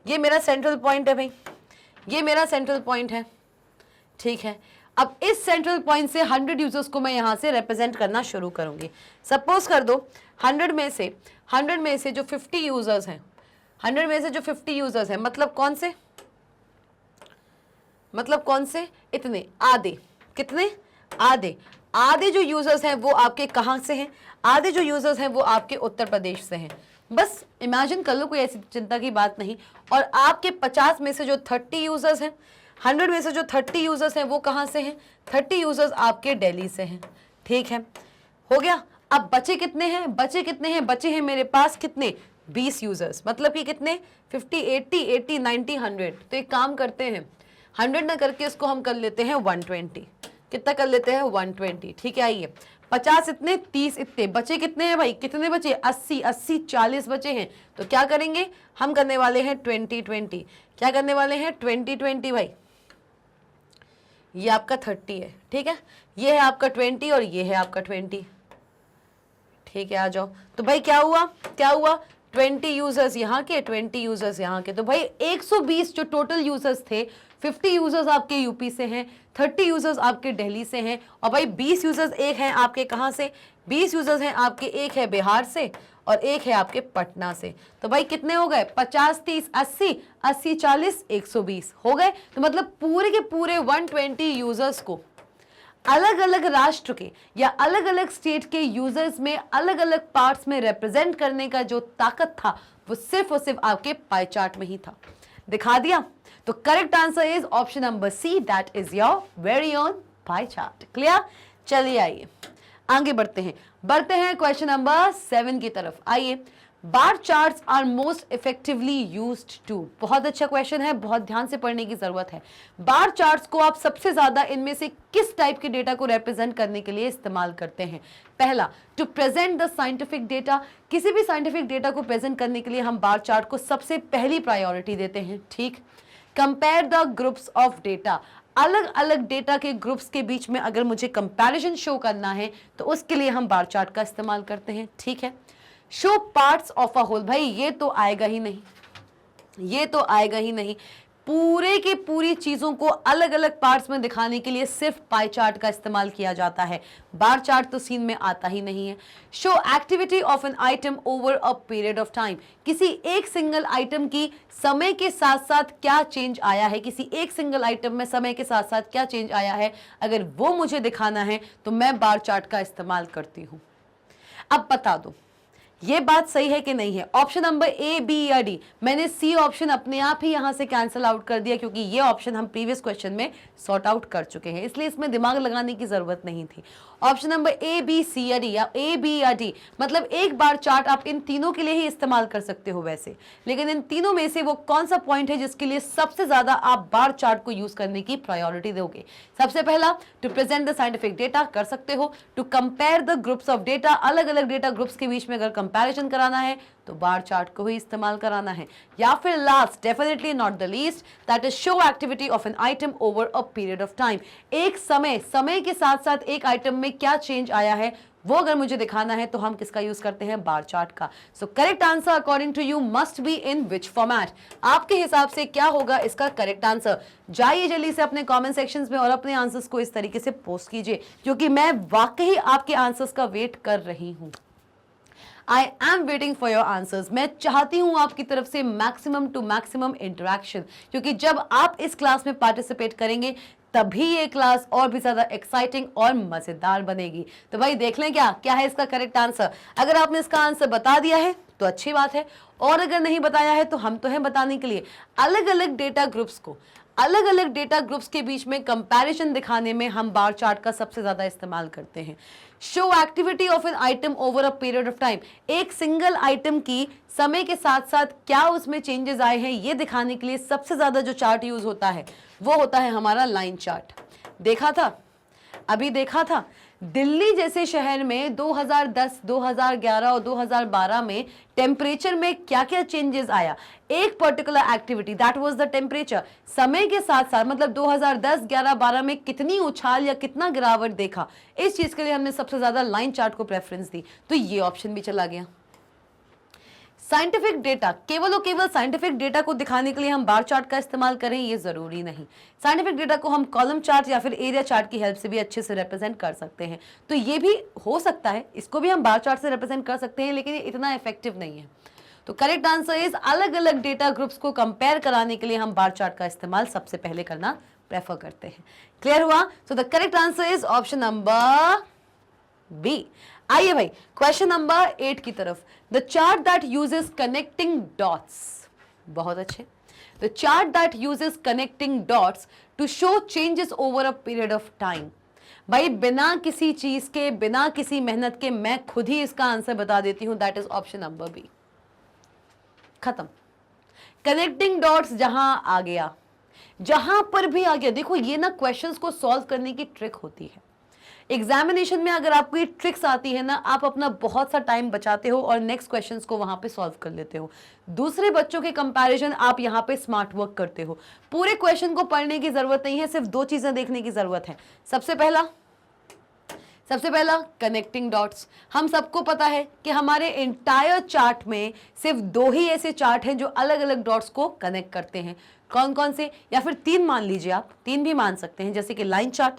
ये मेरा सेंट्रल पॉइंट है भाई, ये मेरा सेंट्रल पॉइंट है, ठीक है। अब इस सेंट्रल पॉइंट से 100 यूजर्स को मैं यहां से रिप्रेजेंट करना शुरू करूंगी। सपोज कर दो 100 में से जो 50 यूजर्स हैं, 100 में से जो 50 यूजर्स हैं, मतलब कौन से, मतलब कौन से, इतने, आधे, कितने, आधे, आधे जो यूजर्स हैं वो आपके कहां से हैं, आधे जो यूजर्स हैं वो आपके उत्तर प्रदेश से हैं। बस इमेजिन कर लो, कोई ऐसी चिंता की बात नहीं। और आपके 50 में से जो 30 यूजर्स हैं, 100 में से जो 30 यूजर्स हैं वो कहां से हैं, 30 यूजर्स आपके दिल्ली से हैं, ठीक है, हो गया। अब बचे कितने हैं, बचे कितने हैं, बचे हैं मेरे पास कितने, 20 यूजर्स, मतलब कि कितने, 50, 80, 90, 100। तो एक काम करते हैं, 100 ना करके इसको हम कर लेते हैं 120। कितना कर लेते हैं, 120, ठीक है। आइए 50 इतने, 30 इतने, बचे कितने हैं भाई, कितने बचे, 80, 80, 40 बचे हैं। तो क्या करेंगे, हम करने वाले हैं 20-20। क्या करने वाले हैं, 20-20 भाई। ये आपका 30 है, ठीक है, ये है आपका 20 और ये है आपका 20, ठीक है। आ जाओ, तो भाई क्या हुआ, क्या हुआ, 20 यूजर्स यहाँ के, 20 यूजर्स यहाँ के, तो भाई 120 जो टोटल यूजर्स थे, 50 यूजर्स आपके यूपी से हैं, 30 यूजर्स आपके दिल्ली से हैं, और भाई 20 यूजर्स एक हैं आपके कहाँ से, 20 यूजर्स हैं आपके, एक है बिहार से और एक है आपके पटना से। तो भाई कितने हो गए, 50, 30, 80, 80, 40, 120 हो गए। तो मतलब पूरे के पूरे 120 यूजर्स को अलग अलग राष्ट्र के या अलग अलग स्टेट के यूजर्स में अलग अलग पार्ट्स में रिप्रेजेंट करने का जो ताकत था वो सिर्फ और सिर्फ आपके पाई चार्ट में ही था। दिखा दिया। तो correct answer is option number C, that is your very own pie chart. Clear. चलिए आइए आगे बढ़ते हैं क्वेश्चन नंबर 7 की तरफ। आइए, bar charts are most effectively used to. बहुत अच्छा क्वेश्चन है, बहुत ध्यान से पढ़ने की जरूरत है। बार चार्ट्स को आप सबसे ज्यादा इनमें से किस टाइप के डेटा को रिप्रेजेंट करने के लिए इस्तेमाल करते हैं। पहला, to present the scientific data. किसी भी साइंटिफिक डेटा को प्रेजेंट करने के लिए हम बार चार्ट को सबसे पहली प्रायोरिटी देते हैं, ठीक। Compare the groups of data. अलग अलग डेटा के ग्रुप्स के बीच में अगर मुझे कंपैरिजन शो करना है तो उसके लिए हम बार चार्ट का इस्तेमाल करते हैं, ठीक है। Show parts of a whole. भाई ये तो आएगा ही नहीं, ये तो आएगा ही नहीं। पूरे के पूरी चीजों को अलग अलग पार्ट्स में दिखाने के लिए सिर्फ पाई चार्ट का इस्तेमाल किया जाता है। बार चार्ट तो सीन में आता ही नहीं है। Show activity of an item over a period of time. किसी एक सिंगल आइटम की समय के साथ साथ क्या चेंज आया है, किसी एक सिंगल आइटम में समय के साथ साथ क्या चेंज आया है, अगर वो मुझे दिखाना है तो मैं बार चार्ट का इस्तेमाल करती हूं। अब बता दो ये बात सही है कि नहीं है। ऑप्शन नंबर ए, बी या डी। मैंने सी ऑप्शन अपने आप ही यहां से कैंसिल आउट कर दिया क्योंकि ये ऑप्शन हम प्रीवियस क्वेश्चन में सॉर्ट आउट कर चुके हैं, इसलिए इसमें दिमाग लगाने की जरूरत नहीं थी। ऑप्शन नंबर ए, बी, सी या डी, या ए, बी या डी, मतलब एक बार चार्ट आप इन तीनों के लिए ही इस्तेमाल कर सकते हो वैसे, लेकिन इन तीनों में से वो कौन सा पॉइंट है जिसके लिए सबसे ज्यादा आप बार चार्ट को यूज करने की प्रायोरिटी दोगे। सबसे पहला, to present the scientific data कर सकते हो। To compare the groups of data, अलग अलग डेटा ग्रुप्स के बीच में अगर कंपैरिजन कराना है तो बार चार्ट को ही इस्तेमाल कराना है। या फिर last, definitely not the least, that is show activity of an item over a period of time. एक समय के साथ साथ एक आइटम में क्या चेंज आया है वो अगर मुझे दिखाना है तो हम किसका यूज करते हैं, बार चार्ट का। So correct answer according to you must be in which format. आपके हिसाब से क्या होगा इसका करेक्ट आंसर? जाइए जल्दी से अपने कमेंट सेक्शंस में और अपने आंसर्स को इस तरीके से पोस्ट कीजिए, क्योंकि मैं वाकई आपके आंसर्स का वेट कर रही हूं। आई am waiting for your answers. मैं चाहती हूं आपकी तरफ से मैक्सिमम टू मैक्सिमम इंटरेक्शन, क्योंकि जब आप इस क्लास में पार्टिसिपेट करेंगे तभी ये क्लास और भी ज्यादा एक्साइटिंग और मजेदार बनेगी। तो भाई देख लें क्या है इसका करेक्ट आंसर। अगर आपने इसका आंसर बता दिया है तो अच्छी बात है, और अगर नहीं बताया है तो हम तो हैं बताने के लिए। अलग अलग डेटा ग्रुप्स के बीच में कंपैरिजन दिखाने में हम बार चार्ट का सबसे ज्यादा इस्तेमाल करते हैं। Show activity of an item over a period of time, एक सिंगल आइटम की समय के साथ साथ क्या उसमें चेंजेस आए हैं ये दिखाने के लिए सबसे ज्यादा जो चार्ट यूज होता है वो होता है हमारा लाइन चार्ट। देखा था, अभी देखा था, दिल्ली जैसे शहर में 2010, 2011 और 2012 में टेम्परेचर में क्या क्या चेंजेस आया। एक particular activity, that was the temperature, समय के साथ साथ मतलब 2010, 11, 12 में कितनी उछाल या कितना गिरावट देखा, इस चीज के लिए हमने सबसे ज्यादा लाइन चार्ट को प्रेफरेंस दी, तो ये ऑप्शन भी चला गया। साइंटिफिक डेटा, केवल और केवल साइंटिफिक डेटा को दिखाने के लिए हम बार चार्ट का इस्तेमाल करें ये जरूरी नहीं। साइंटिफिक डेटा को हम कॉलम चार्ट या फिर एरिया चार्ट की हेल्प से भी अच्छे से रिप्रेजेंट कर सकते हैं, तो ये भी हो सकता है, इसको भी हम बार चार्ट से रिप्रेजेंट कर सकते हैं, लेकिन ये इतना इफेक्टिव नहीं है। तो करेक्ट आंसर इज अलग अलग डेटा ग्रुप्स को कंपेयर कराने के लिए हम बार चार्ट का इस्तेमाल सबसे पहले करना प्रेफर करते हैं। क्लियर हुआ? So the correct answer is option number B. आइए भाई क्वेश्चन नंबर 8 की तरफ। The chart that uses connecting dots, बहुत अच्छे। The chart that uses connecting dots to show changes over a period of time. भाई बिना किसी चीज के, बिना किसी मेहनत के मैं खुद ही इसका आंसर बता देती हूं, that is option number B. खत्म। कनेक्टिंग डॉट्स जहां आ गया, जहां पर भी आ गया, देखो ये ना क्वेश्चंस को सॉल्व करने की ट्रिक होती है। एग्जामिनेशन में अगर आपको ये ट्रिक्स आती है ना, आप अपना बहुत सा टाइम बचाते हो और नेक्स्ट क्वेश्चंस को वहां पे सॉल्व कर लेते हो। दूसरे बच्चों के कंपैरिजन आप यहां पे स्मार्ट वर्क करते हो। पूरे क्वेश्चन को पढ़ने की जरूरत नहीं है, सिर्फ दो चीजें देखने की जरूरत है। सबसे पहला कनेक्टिंग डॉट्स। हम सबको पता है कि हमारे एंटायर चार्ट में सिर्फ दो ही ऐसे चार्ट हैं जो अलग अलग डॉट्स को कनेक्ट करते हैं। कौन कौन से? या फिर तीन मान लीजिए, आप तीन भी मान सकते हैं, जैसे कि लाइन चार्ट,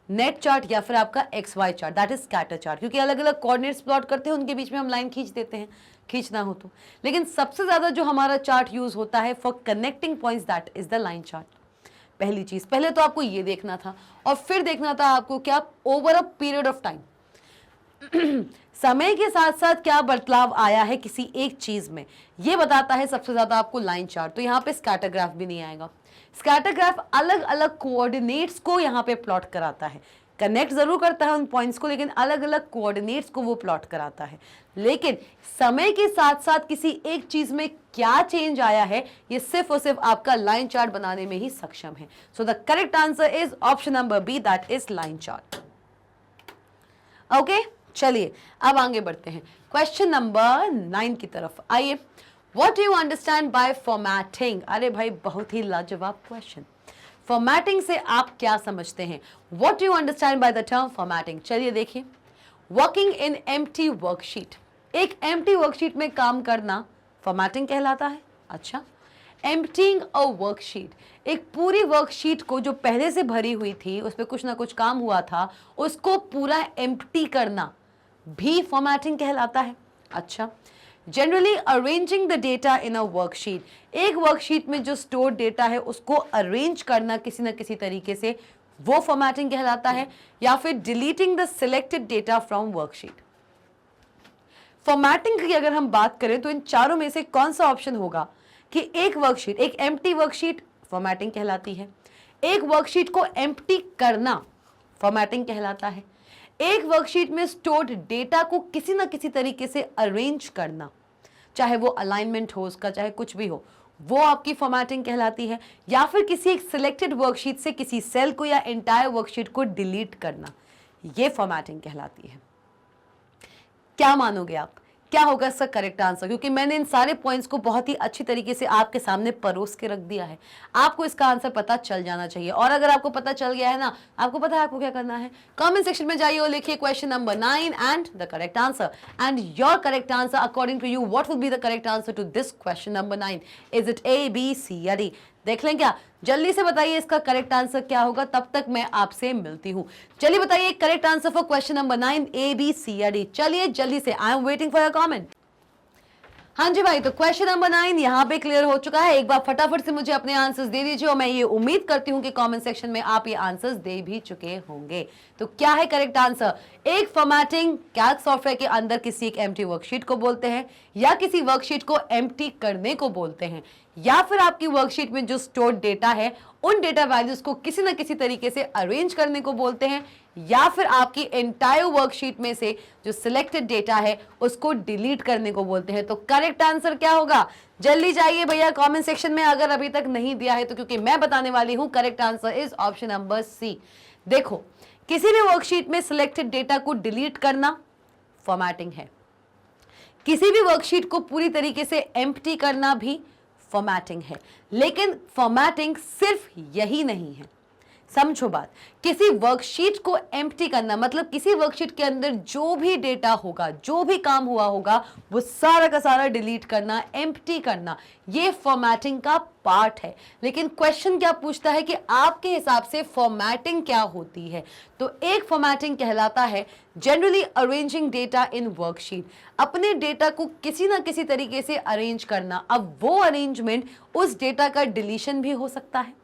नेट चार्ट या फिर आपका X Y chart, that is scatter chart. क्योंकि अलग अलग कोऑर्डिनेट्स प्लॉट करते हैं, उनके बीच में हम लाइन खींच देते हैं, खींचना हो तो। लेकिन सबसे ज्यादा जो हमारा चार्ट यूज होता है for connecting points, that is the line chart. पहली चीज, पहले तो आपको ये देखना था और फिर देखना था आपको क्या, over a period of time समय के साथ साथ क्या बदलाव आया है किसी एक चीज में, ये बताता है सबसे ज्यादा आपको लाइन चार्ट। तो यहाँ पे स्कैटर ग्राफ भी नहीं आएगा। स्कैटर ग्राफ अलग अलग कोऑर्डिनेट्स को यहाँ पे प्लॉट कराता है, कनेक्ट जरूर करता है उन पॉइंट्स को, लेकिन अलग अलग कोऑर्डिनेट्स को वो प्लॉट कराता है। लेकिन समय के साथ साथ किसी एक चीज में क्या चेंज आया है, ये सिर्फ और सिर्फ आपका लाइन चार्ट बनाने में ही सक्षम है। So the correct answer is option number B, that is line chart. Okay, चलिए अब आगे बढ़ते हैं क्वेश्चन नंबर 9 की तरफ। आइए, What do you understand by formatting? अरे भाई बहुत ही लाजवाब क्वेश्चन। फॉर्मेटिंग से आप क्या समझते हैं? What do you understand by the term formatting? चलिए देखिए, वर्किंग इन एम्प्टी वर्कशीट, एक एम्प्टी वर्कशीट में काम करना फॉर्मेटिंग कहलाता है। अच्छा, एम्प्टिंग अ वर्कशीट, एक पूरी वर्कशीट को जो पहले से भरी हुई थी, उस पर कुछ ना कुछ काम हुआ था, उसको पूरा एम्प्टी करना भी फॉर्मेटिंग कहलाता है। अच्छा, generally arranging the data in a worksheet, एक वर्कशीट में जो स्टोर डेटा है उसको अरेंज करना किसी न किसी तरीके से, वो फॉर्मेटिंग कहलाता है। या फिर deleting the selected data from worksheet. Formatting की अगर हम बात करें तो इन चारों में से कौन सा ऑप्शन होगा कि एक वर्कशीट, एक एम्प्टी वर्कशीट फॉर्मेटिंग कहलाती है, एक वर्कशीट को एम्प्टी करना फॉर्मेटिंग कहलाता है, एक वर्कशीट में स्टोर्ड डेटा को किसी ना किसी तरीके से अरेंज करना, चाहे वो अलाइनमेंट हो उसका, चाहे कुछ भी हो, वो आपकी फॉर्मेटिंग कहलाती है। या फिर किसी एक सिलेक्टेड वर्कशीट से किसी सेल को या एंटायर वर्कशीट को डिलीट करना, ये फॉर्मेटिंग कहलाती है। क्या मानोगे आप? क्या होगा इसका करेक्ट आंसर, क्योंकि मैंने इन सारे पॉइंट्स को बहुत ही अच्छी तरीके से आपके सामने परोस के रख दिया है। आपको इसका आंसर पता चल जाना चाहिए, और अगर आपको पता चल गया है ना, आपको पता है आपको क्या करना है, कमेंट सेक्शन में जाइए और लिखिए question number 9 and the correct answer, and your correct answer according to you what will be the correct answer to this question number 9। Is it A, B, C या डी? देख लें क्या? जल्दी से बताइए इसका करेक्ट आंसर क्या होगा, तब तक मैं आपसे मिलती हूं। चलिए बताइए correct answer for question number 9, A, B, C या डी? चलिए जल्दी से, I am waiting for your comment. हाँ जी भाई, तो क्वेश्चन नंबर 9 यहाँ पे क्लियर हो चुका है। एक बार फटाफट से मुझे अपने आंसर्स दे दीजिए, और मैं ये उम्मीद करती हूँ कि कमेंट सेक्शन में आप ये आंसर्स दे भी चुके होंगे। तो क्या है करेक्ट आंसर? एक फॉर्मेटिंग कैल्क सॉफ्टवेयर के अंदर किसी एक एम्प्टी वर्कशीट को बोलते हैं, या किसी वर्कशीट को एम्प्टी करने को बोलते हैं, या फिर आपकी वर्कशीट में जो स्टोर्ड डेटा है उन डेटा वैल्यूज को किसी न किसी तरीके से अरेंज करने को बोलते हैं, या फिर आपकी एंटायर वर्कशीट में से जो सिलेक्टेड डेटा है उसको डिलीट करने को बोलते हैं। तो करेक्ट आंसर क्या होगा? जल्दी जाइए भैया कमेंट सेक्शन में, अगर अभी तक नहीं दिया है तो, क्योंकि मैं बताने वाली हूं correct answer is option number C. देखो, किसी भी वर्कशीट में सिलेक्टेड डेटा को डिलीट करना फॉर्मेटिंग है, किसी भी वर्कशीट को पूरी तरीके से एम्प्टी करना भी फॉर्मेटिंग है। लेकिन फॉर्मेटिंग सिर्फ यही नहीं है, समझो बात। किसी वर्कशीट को एम्प्टी करना मतलब किसी वर्कशीट के अंदर जो भी डेटा होगा, जो भी काम हुआ होगा, वो सारा का सारा डिलीट करना, एम्प्टी करना, ये फॉर्मेटिंग का पार्ट है। लेकिन क्वेश्चन क्या पूछता है कि आपके हिसाब से फॉर्मेटिंग क्या होती है? तो एक फॉर्मेटिंग कहलाता है generally arranging data in worksheet, अपने डेटा को किसी ना किसी तरीके से अरेंज करना। अब वो अरेंजमेंट, उस डेटा का डिलीशन भी हो सकता है,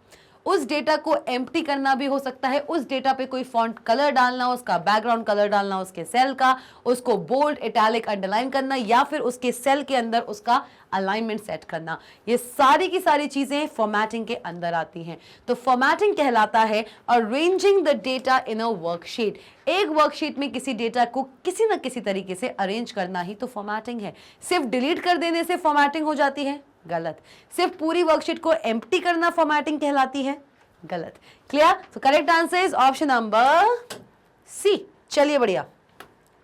उस डेटा को एम्प्टी करना भी हो सकता है, उस डेटा पे कोई फॉन्ट कलर डालना, उसका बैकग्राउंड कलर डालना, उसके सेल का, उसको बोल्ड, इटैलिक, अंडरलाइन करना, या फिर उसके सेल के अंदर उसका अलाइनमेंट सेट करना। ये सारी की सारी चीजें फॉर्मेटिंग के अंदर आती हैं। तो फॉर्मेटिंग कहलाता है arranging the data in a worksheet. एक वर्कशीट में किसी डेटा को किसी न किसी तरीके से अरेंज करना ही तो फॉर्मेटिंग है। सिर्फ डिलीट कर देने से फॉर्मेटिंग हो जाती है? गलत। सिर्फ पूरी वर्कशीट को एम्प्टी करना फॉर्मेटिंग कहलाती है? गलत। क्लियर? तो correct answer is option number C. चलिए बढ़िया,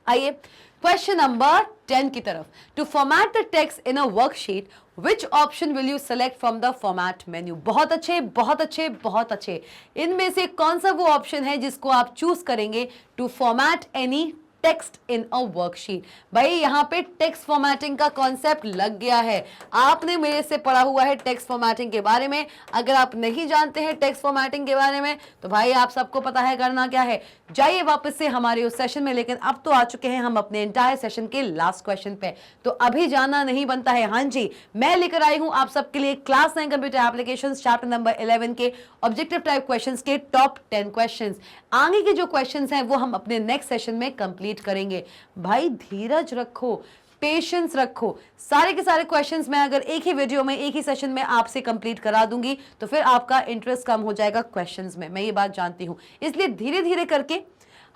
आइए क्वेश्चन नंबर 10 की तरफ। To format the text in a worksheet which option will you select from the format menu? बहुत अच्छे, बहुत अच्छे, बहुत अच्छे। इनमें से कौन सा वो ऑप्शन है जिसको आप चूज करेंगे to format any text in a worksheet? भाई यहाँ पे टेक्स्ट फॉर्मेटिंग का कॉन्सेप्ट लग गया है। आपने मेरे से पढ़ा हुआ है टेक्स्ट फॉर्मेटिंग के बारे में। अगर आप नहीं जानते हैं टेक्स्ट फॉर्मेटिंग के बारे में तो भाई आप सबको पता है करना क्या है। जाइए वापस से हमारे उस सेशन में। लेकिन अब तो आ चुके हैं हम अपने एंटायर सेशन के लास्ट क्वेश्चन पे, तो अभी जाना नहीं बनता है। हाँ जी, मैं लेकर आई हूं आप सबके लिए class 9 computer applications chapter number 11 के ऑब्जेक्टिव टाइप क्वेश्चंस के टॉप 10 क्वेश्चंस। आगे के जो क्वेश्चंस हैं वो हम अपने नेक्स्ट सेशन में कंप्लीट करेंगे। भाई धीरज रखो, पेशेंस रखो। सारे के सारे क्वेश्चंस मैं अगर एक ही वीडियो में, एक ही सेशन में आपसे कंप्लीट करा दूंगी तो फिर आपका इंटरेस्ट कम हो जाएगा क्वेश्चंस में, मैं ये बात जानती हूं। इसलिए धीरे धीरे करके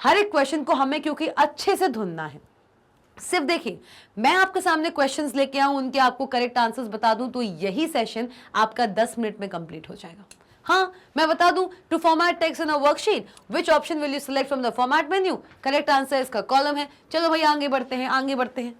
हर एक क्वेश्चन को हमें क्योंकि अच्छे से धुनना है। सिर्फ देखिए, मैं आपके सामने क्वेश्चंस लेके आऊं, उनके आपको करेक्ट आंसर्स बता दूं तो यही सेशन आपका 10 मिनट में कंप्लीट हो जाएगा। हाँ, मैं बता दूं, to format text in a worksheet which option will you select from the format menu? Correct answer इसका कॉलम है। चलो भाई आगे बढ़ते हैं, आगे बढ़ते हैं।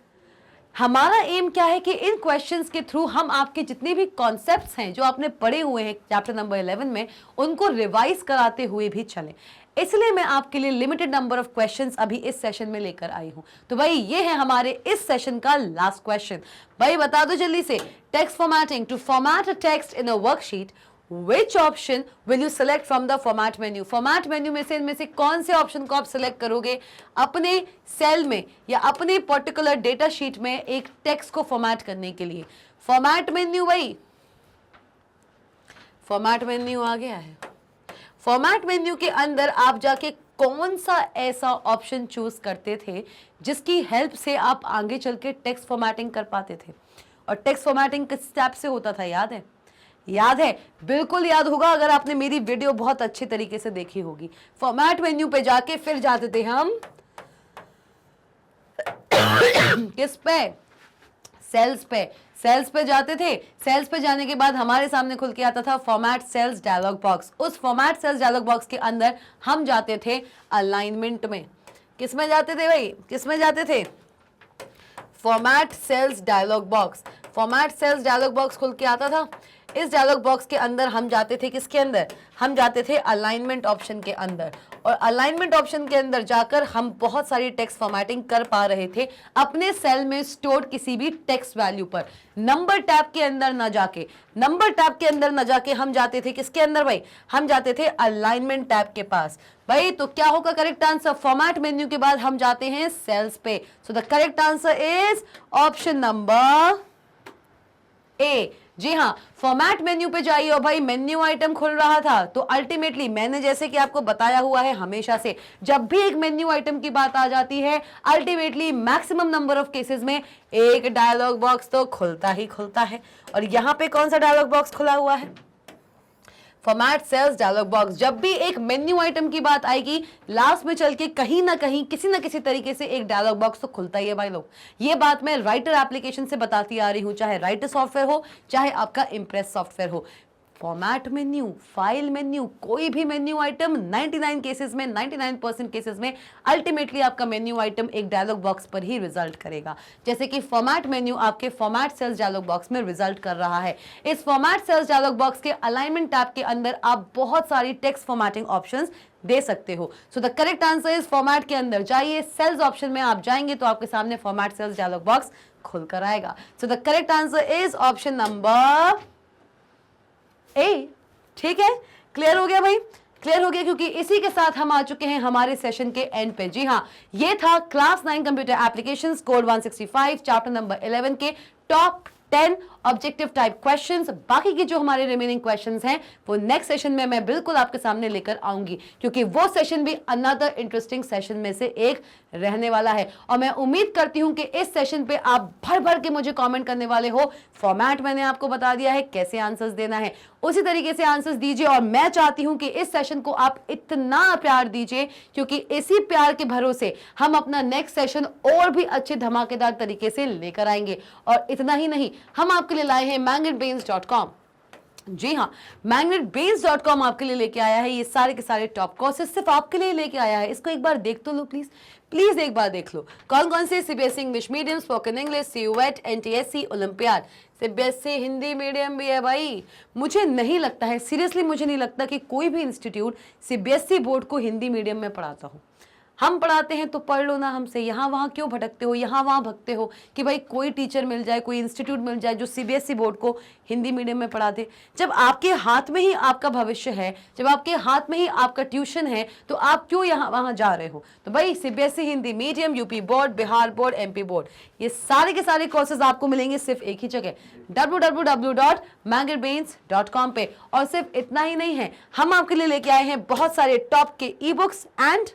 हमारा एम क्या है कि इन क्वेश्चंस के थ्रू हम आपके जितने भी कॉन्सेप्ट्स हैं जो आपने पढ़े हुए हैं चैप्टर नंबर 11 में, उनको रिवाइज कराते हुए भी चलें। इसलिए मैं आपके लिए लिमिटेड नंबर ऑफ क्वेश्चंस अभी इस सेशन में लेकर आई हूं। तो भाई ये है हमारे इस सेशन का लास्ट क्वेश्चन। भाई बता दो जल्दी से, text formatting, to format a text in a worksheet Which option will you select from the format menu? Format menu में से इनमें से कौन से ऑप्शन को आप सिलेक्ट करोगे अपने सेल में या अपने पर्टिकुलर डेटा शीट में एक टेक्स्ट को फॉर्मेट करने के लिए? फॉर्मेट मेन्यू, भाई फॉर्मेट मेन्यू आ गया है। फॉर्मेट मेन्यू के अंदर आप जाके कौन सा ऐसा ऑप्शन चूज करते थे जिसकी हेल्प से आप आगे चल के टेक्स्ट फॉर्मेटिंग कर पाते थे? और टेक्स्ट फॉर्मेटिंग किस स्टेप से होता था, याद है? याद है, बिल्कुल याद होगा अगर आपने मेरी वीडियो बहुत अच्छे तरीके से देखी होगी। फॉर्मेट मेन्यू पे जाके फिर जाते थे हम किस पे? सेल्स पे। सेल्स पे जाते थे। सेल्स पे जाने के बाद हमारे सामने खुल के आता था फॉर्मेट सेल्स डायलॉग बॉक्स। उस फॉर्मेट सेल्स डायलॉग बॉक्स के अंदर हम जाते थे अलाइनमेंट में। किस में जाते थे भाई? किस में जाते थे? Format cells dialog box. Format cells dialog box खुल के आता था। इस डायलॉग बॉक्स के अंदर हम जाते थे किसके अंदर, हम जाते थे अलाइनमेंट ऑप्शन के अंदर, और अलाइनमेंट ऑप्शन के अंदर जाकर हम बहुत सारी टेक्स्ट फॉर्मेटिंग कर पा रहे थे अपने सेल में स्टोर्ड किसी भी टेक्स्ट वैल्यू पर। नंबर टैब के अंदर ना जाके, नंबर टैब के अंदर ना जाके हम जाते थे किसके अंदर भाई, हम जाते थे अलाइनमेंट टैब के पास भाई। तो क्या होगा करेक्ट आंसर, फॉर्मेट मेन्यू के बाद हम जाते हैं सेल्स पे। So the correct answer is option number A. जी हाँ, फॉर्मेट मेन्यू पे जाइए और भाई मेन्यू आइटम खुल रहा था तो अल्टीमेटली मैंने जैसे कि आपको बताया हुआ है हमेशा से, जब भी एक मेन्यू आइटम की बात आ जाती है ultimately maximum number of cases में एक डायलॉग बॉक्स तो खुलता ही खुलता है। और यहां पे कौन सा डायलॉग बॉक्स खुला हुआ है, फॉर्मेट सेल्स डायलॉग बॉक्स। जब भी एक मेन्यू आइटम की बात आएगी लास्ट में चल के कहीं ना कहीं किसी ना किसी तरीके से एक डायलॉग बॉक्स तो खुलता ही है भाई लोग। ये बात मैं राइटर एप्लीकेशन से बताती आ रही हूं, चाहे राइटर सॉफ्टवेयर हो चाहे आपका इम्प्रेस सॉफ्टवेयर हो। फॉर्मेट मेन्यू, फाइल मेन्यू, कोई भी मेन्यू आइटम 99 केसेस में, 99% केसेस में अल्टीमेटली आपका मेन्यू आइटम एक डायलॉग बॉक्स पर ही रिजल्ट करेगा। जैसे कि फॉर्मेट मेन्यू आपके फॉर्मेट सेल्स डायलॉग बॉक्स में रिजल्ट कर रहा है। इस फॉर्मेट सेल्स डायलॉग बॉक्स के अलाइनमेंट टैब के अंदर आप बहुत सारी टेक्स्ट फॉर्मेटिंग ऑप्शंस दे सकते हो। सो the correct answer is format के अंदर जाइए, सेल्स ऑप्शन में आप जाएंगे तो आपके सामने फॉर्मेट सेल्स डायलॉग बॉक्स खुलकर आएगा। सो the correct answer is option number ए। ठीक है, क्लियर हो गया भाई, क्लियर हो गया, क्योंकि इसी के साथ हम आ चुके हैं हमारे सेशन के एंड पे। जी हाँ, ये था class 9 computer applications code 165 chapter number 11 के टॉप 10 ऑब्जेक्टिव टाइप क्वेश्चंस। बाकी के जो हमारे रिमेनिंग क्वेश्चंस हैं वो नेक्स्ट सेशन में मैं बिल्कुल आपके सामने लेकर आऊंगी, क्योंकि वो सेशन भी अनदर इंटरेस्टिंग सेशन में से एक रहने वाला है। और मैं उम्मीद करती हूं कि इस सेशन पे आप भर भर के मुझे कमेंट करने वाले हो। फॉर्मेट मैंने आपको बता दिया है, कैसे आंसर्स देना है उसी तरीके से आंसर्स दीजिए। और मैं चाहती हूं कि इस सेशन को आप इतना प्यार दीजिए, क्योंकि इसी प्यार के भरोसे हम अपना नेक्स्ट सेशन और भी अच्छे धमाकेदार तरीके से लेकर आएंगे। और इतना ही नहीं, हम आपके लिए लाए हैं magnetbrains.com। जी हाँ, magnetbrains.com आपके लिए लेके आया है ये सारे के सारे टॉप कोर्सेस, सिर्फ आपके लिए लेके आया है। इसको एक बार देख तो लो प्लीज, प्लीज एक बार देख लो। कौन कौन से CBSE English medium, spoken English, CUET, NTSC, olympiad, CBSE Hindi medium भी है भाई। मुझे नहीं लगता है, सीरियसली मुझे नहीं लगता कि कोई भी इंस्टीट्यूट सीबीएसई बोर्ड को हिंदी मीडियम में पढ़ाता हो। हम पढ़ाते हैं तो पढ़ लो ना हमसे, यहाँ वहाँ क्यों भटकते हो, यहाँ वहाँ भगते हो कि भाई कोई टीचर मिल जाए, कोई इंस्टीट्यूट मिल जाए जो सीबीएसई बोर्ड को हिंदी मीडियम में पढ़ा दे। जब आपके हाथ में ही आपका भविष्य है, जब आपके हाथ में ही आपका ट्यूशन है, तो आप क्यों यहाँ वहाँ जा रहे हो। तो भाई CBSE Hindi medium, UP board, Bihar board, MP board, ये सारे के सारे कोर्सेज आपको मिलेंगे सिर्फ एक ही जगह, www.magnetbrains.com पे। और सिर्फ इतना ही नहीं है, हम आपके लिए लेके आए हैं बहुत सारे टॉप के e books and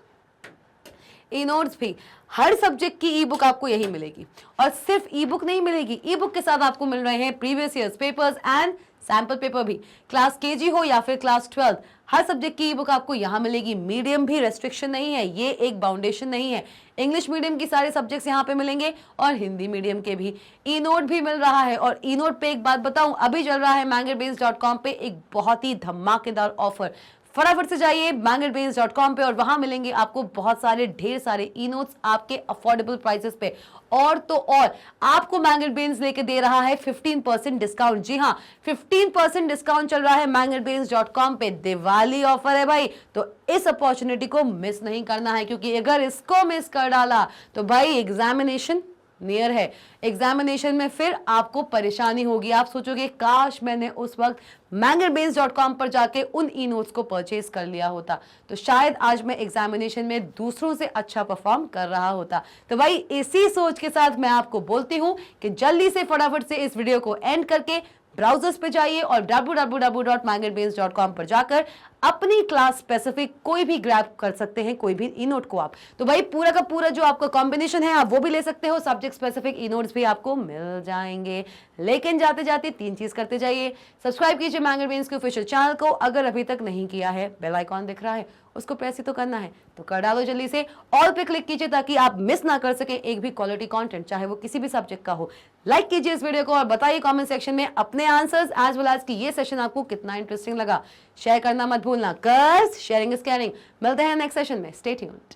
e notes भी। हर सब्जेक्ट की ई बुक आपको यही मिलेगी। और सिर्फ ई बुक नहीं मिलेगी, ई बुक के साथ आपको मिल रहे हैं previous years papers and sample paper भी। क्लास केजी हो या फिर क्लास 12, हर सब्जेक्ट की ई बुक आपको यहाँ मिलेगी। मीडियम भी रेस्ट्रिक्शन नहीं है, ये एक बाउंडेशन नहीं है। इंग्लिश मीडियम की सारे सब्जेक्ट्स यहाँ पे मिलेंगे और हिंदी मीडियम के भी। ई नोट भी मिल रहा है। और ई नोट पे एक बात बताऊं, अभी चल रहा है magnetbrains.com पे एक बहुत ही धमाकेदार ऑफर। फटाफट से जाइए magnetbrains.com पे और वहां मिलेंगे आपको बहुत सारे ढेर सारे ई नोट्स आपके अफोर्डेबल प्राइसेस पे। और तो और आपको magnetbrains लेके दे रहा है 15% डिस्काउंट। जी हाँ, 15% डिस्काउंट चल रहा है magnetbrains.com पे। दिवाली ऑफर है भाई, तो इस अपॉर्चुनिटी को मिस नहीं करना है, क्योंकि अगर इसको मिस कर डाला तो भाई एग्जामिनेशन नियर है। एग्जामिनेशन में फिर आपको परेशानी होगी। आप सोचोगे काश मैंने उस वक्त magnetbrains.com पर जाके उन ई नोट्स को परचेज कर लिया होता, तो शायद आज मैं एग्जामिनेशन में दूसरों से अच्छा परफॉर्म कर रहा होता। तो भाई इसी सोच के साथ मैं आपको बोलती हूं कि जल्दी से फटाफट से इस वीडियो को एंड करके ब्राउजर्स पे जाइए और www.magnetbrains.com पर जाकर अपनी क्लास स्पेसिफिक कोई भी ग्रैब कर सकते हैं, कोई भी ई नोट को आप। तो भाई पूरा का पूरा जो आपका कॉम्बिनेशन है आप वो भी ले सकते हो, सब्जेक्ट स्पेसिफिक ई नोट्स भी आपको मिल जाएंगे। लेकिन जाते जाते 3 चीज करते जाइए। सब्सक्राइब कीजिए magnetbrains के ऑफिशियल चैनल को, अगर अभी तक नहीं किया है, बेल आइकॉन दिख रहा है उसको प्रेस ही तो करना है, तो कर डालो जल्दी से। ऑल पे क्लिक कीजिए ताकि आप मिस ना कर सके एक भी क्वालिटी कंटेंट, चाहे वो किसी भी सब्जेक्ट का हो। लाइक कीजिए इस वीडियो को और बताइए कमेंट सेक्शन में अपने आंसर्स एज वेल एज कि ये सेशन आपको कितना इंटरेस्टिंग लगा। शेयर करना मत भूलना, 'cause शेयरिंग इज केयरिंग। मिलते हैं नेक्स्ट सेशन में, स्टे ट्यून्ड।